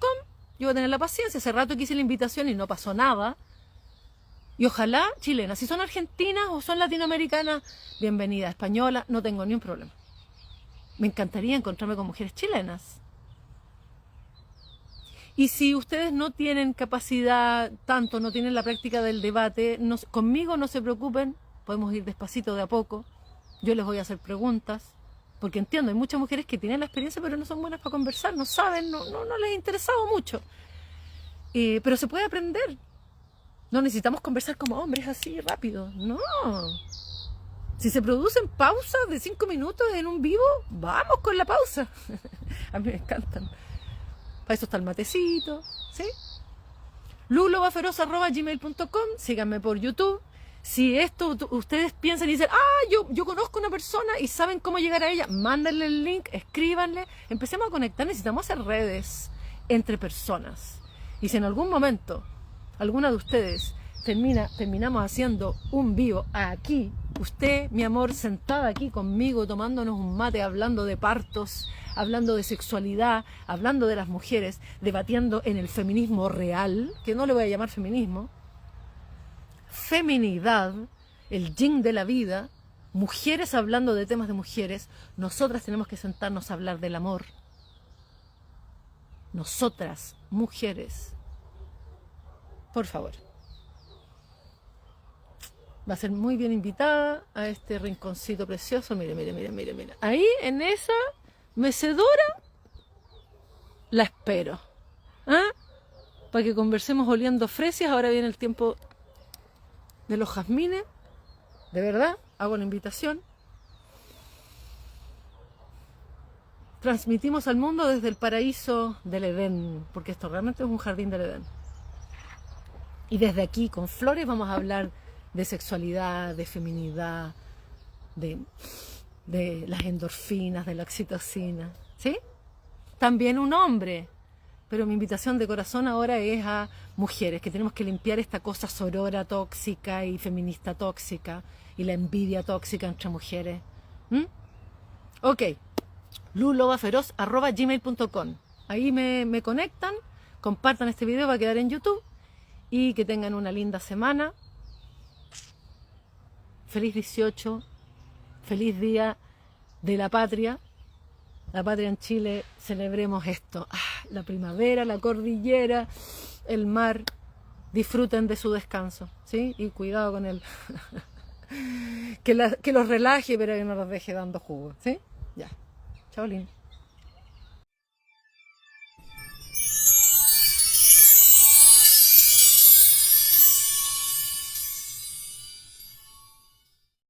Yo voy a tener la paciencia, hace rato que hice la invitación y no pasó nada. Y ojalá chilenas, si son argentinas o son latinoamericanas, bienvenida, española, no tengo ni un problema. Me encantaría encontrarme con mujeres chilenas. Y si ustedes no tienen capacidad tanto, no tienen la práctica del debate, conmigo no se preocupen, podemos ir despacito de a poco. Yo les voy a hacer preguntas, porque entiendo, hay muchas mujeres que tienen la experiencia pero no son buenas para conversar, no saben, no les ha interesado mucho. Pero se puede aprender. No necesitamos conversar como hombres así rápido, no. Si se producen pausas de 5 minutos en un vivo, vamos con la pausa. A mí me encantan. Para eso está el matecito, ¿sí? lulobaferoz@gmail.com. Síganme por YouTube. Si esto ustedes piensan y dicen, yo conozco una persona y saben cómo llegar a ella, mándenle el link, escríbanle, empecemos a conectar. Necesitamos hacer redes entre personas. Y si en algún momento alguna de ustedes terminamos haciendo un vivo aquí, usted, mi amor, sentada aquí conmigo, tomándonos un mate, hablando de partos, hablando de sexualidad, hablando de las mujeres, debatiendo en el feminismo real, que no le voy a llamar feminismo, feminidad, el yin de la vida, mujeres hablando de temas de mujeres, nosotras tenemos que sentarnos a hablar del amor. Nosotras, mujeres, por favor. Va a ser muy bien invitada a este rinconcito precioso. Mire. Ahí, en esa mecedora, la espero. Para que conversemos oliendo fresias. Ahora viene el tiempo de los jazmines. De verdad, hago la invitación. Transmitimos al mundo desde el paraíso del Edén, porque esto realmente es un jardín del Edén. Y desde aquí, con flores, vamos a hablar de sexualidad, de feminidad, de las endorfinas, de la oxitocina, ¿sí? También un hombre, pero mi invitación de corazón ahora es a mujeres, que tenemos que limpiar esta cosa sorora tóxica y feminista tóxica y la envidia tóxica entre mujeres. Ok, lulobaferoz@gmail.com. Ahí me conectan, compartan este video, va a quedar en YouTube y que tengan una linda semana. Feliz 18, feliz Día de la Patria. la patria en Chile, celebremos esto. La primavera, la cordillera, el mar, disfruten de su descanso, ¿sí? Y cuidado con él. Que los relaje, pero que no los deje dando jugo, ¿sí? Ya. Chao, Lin.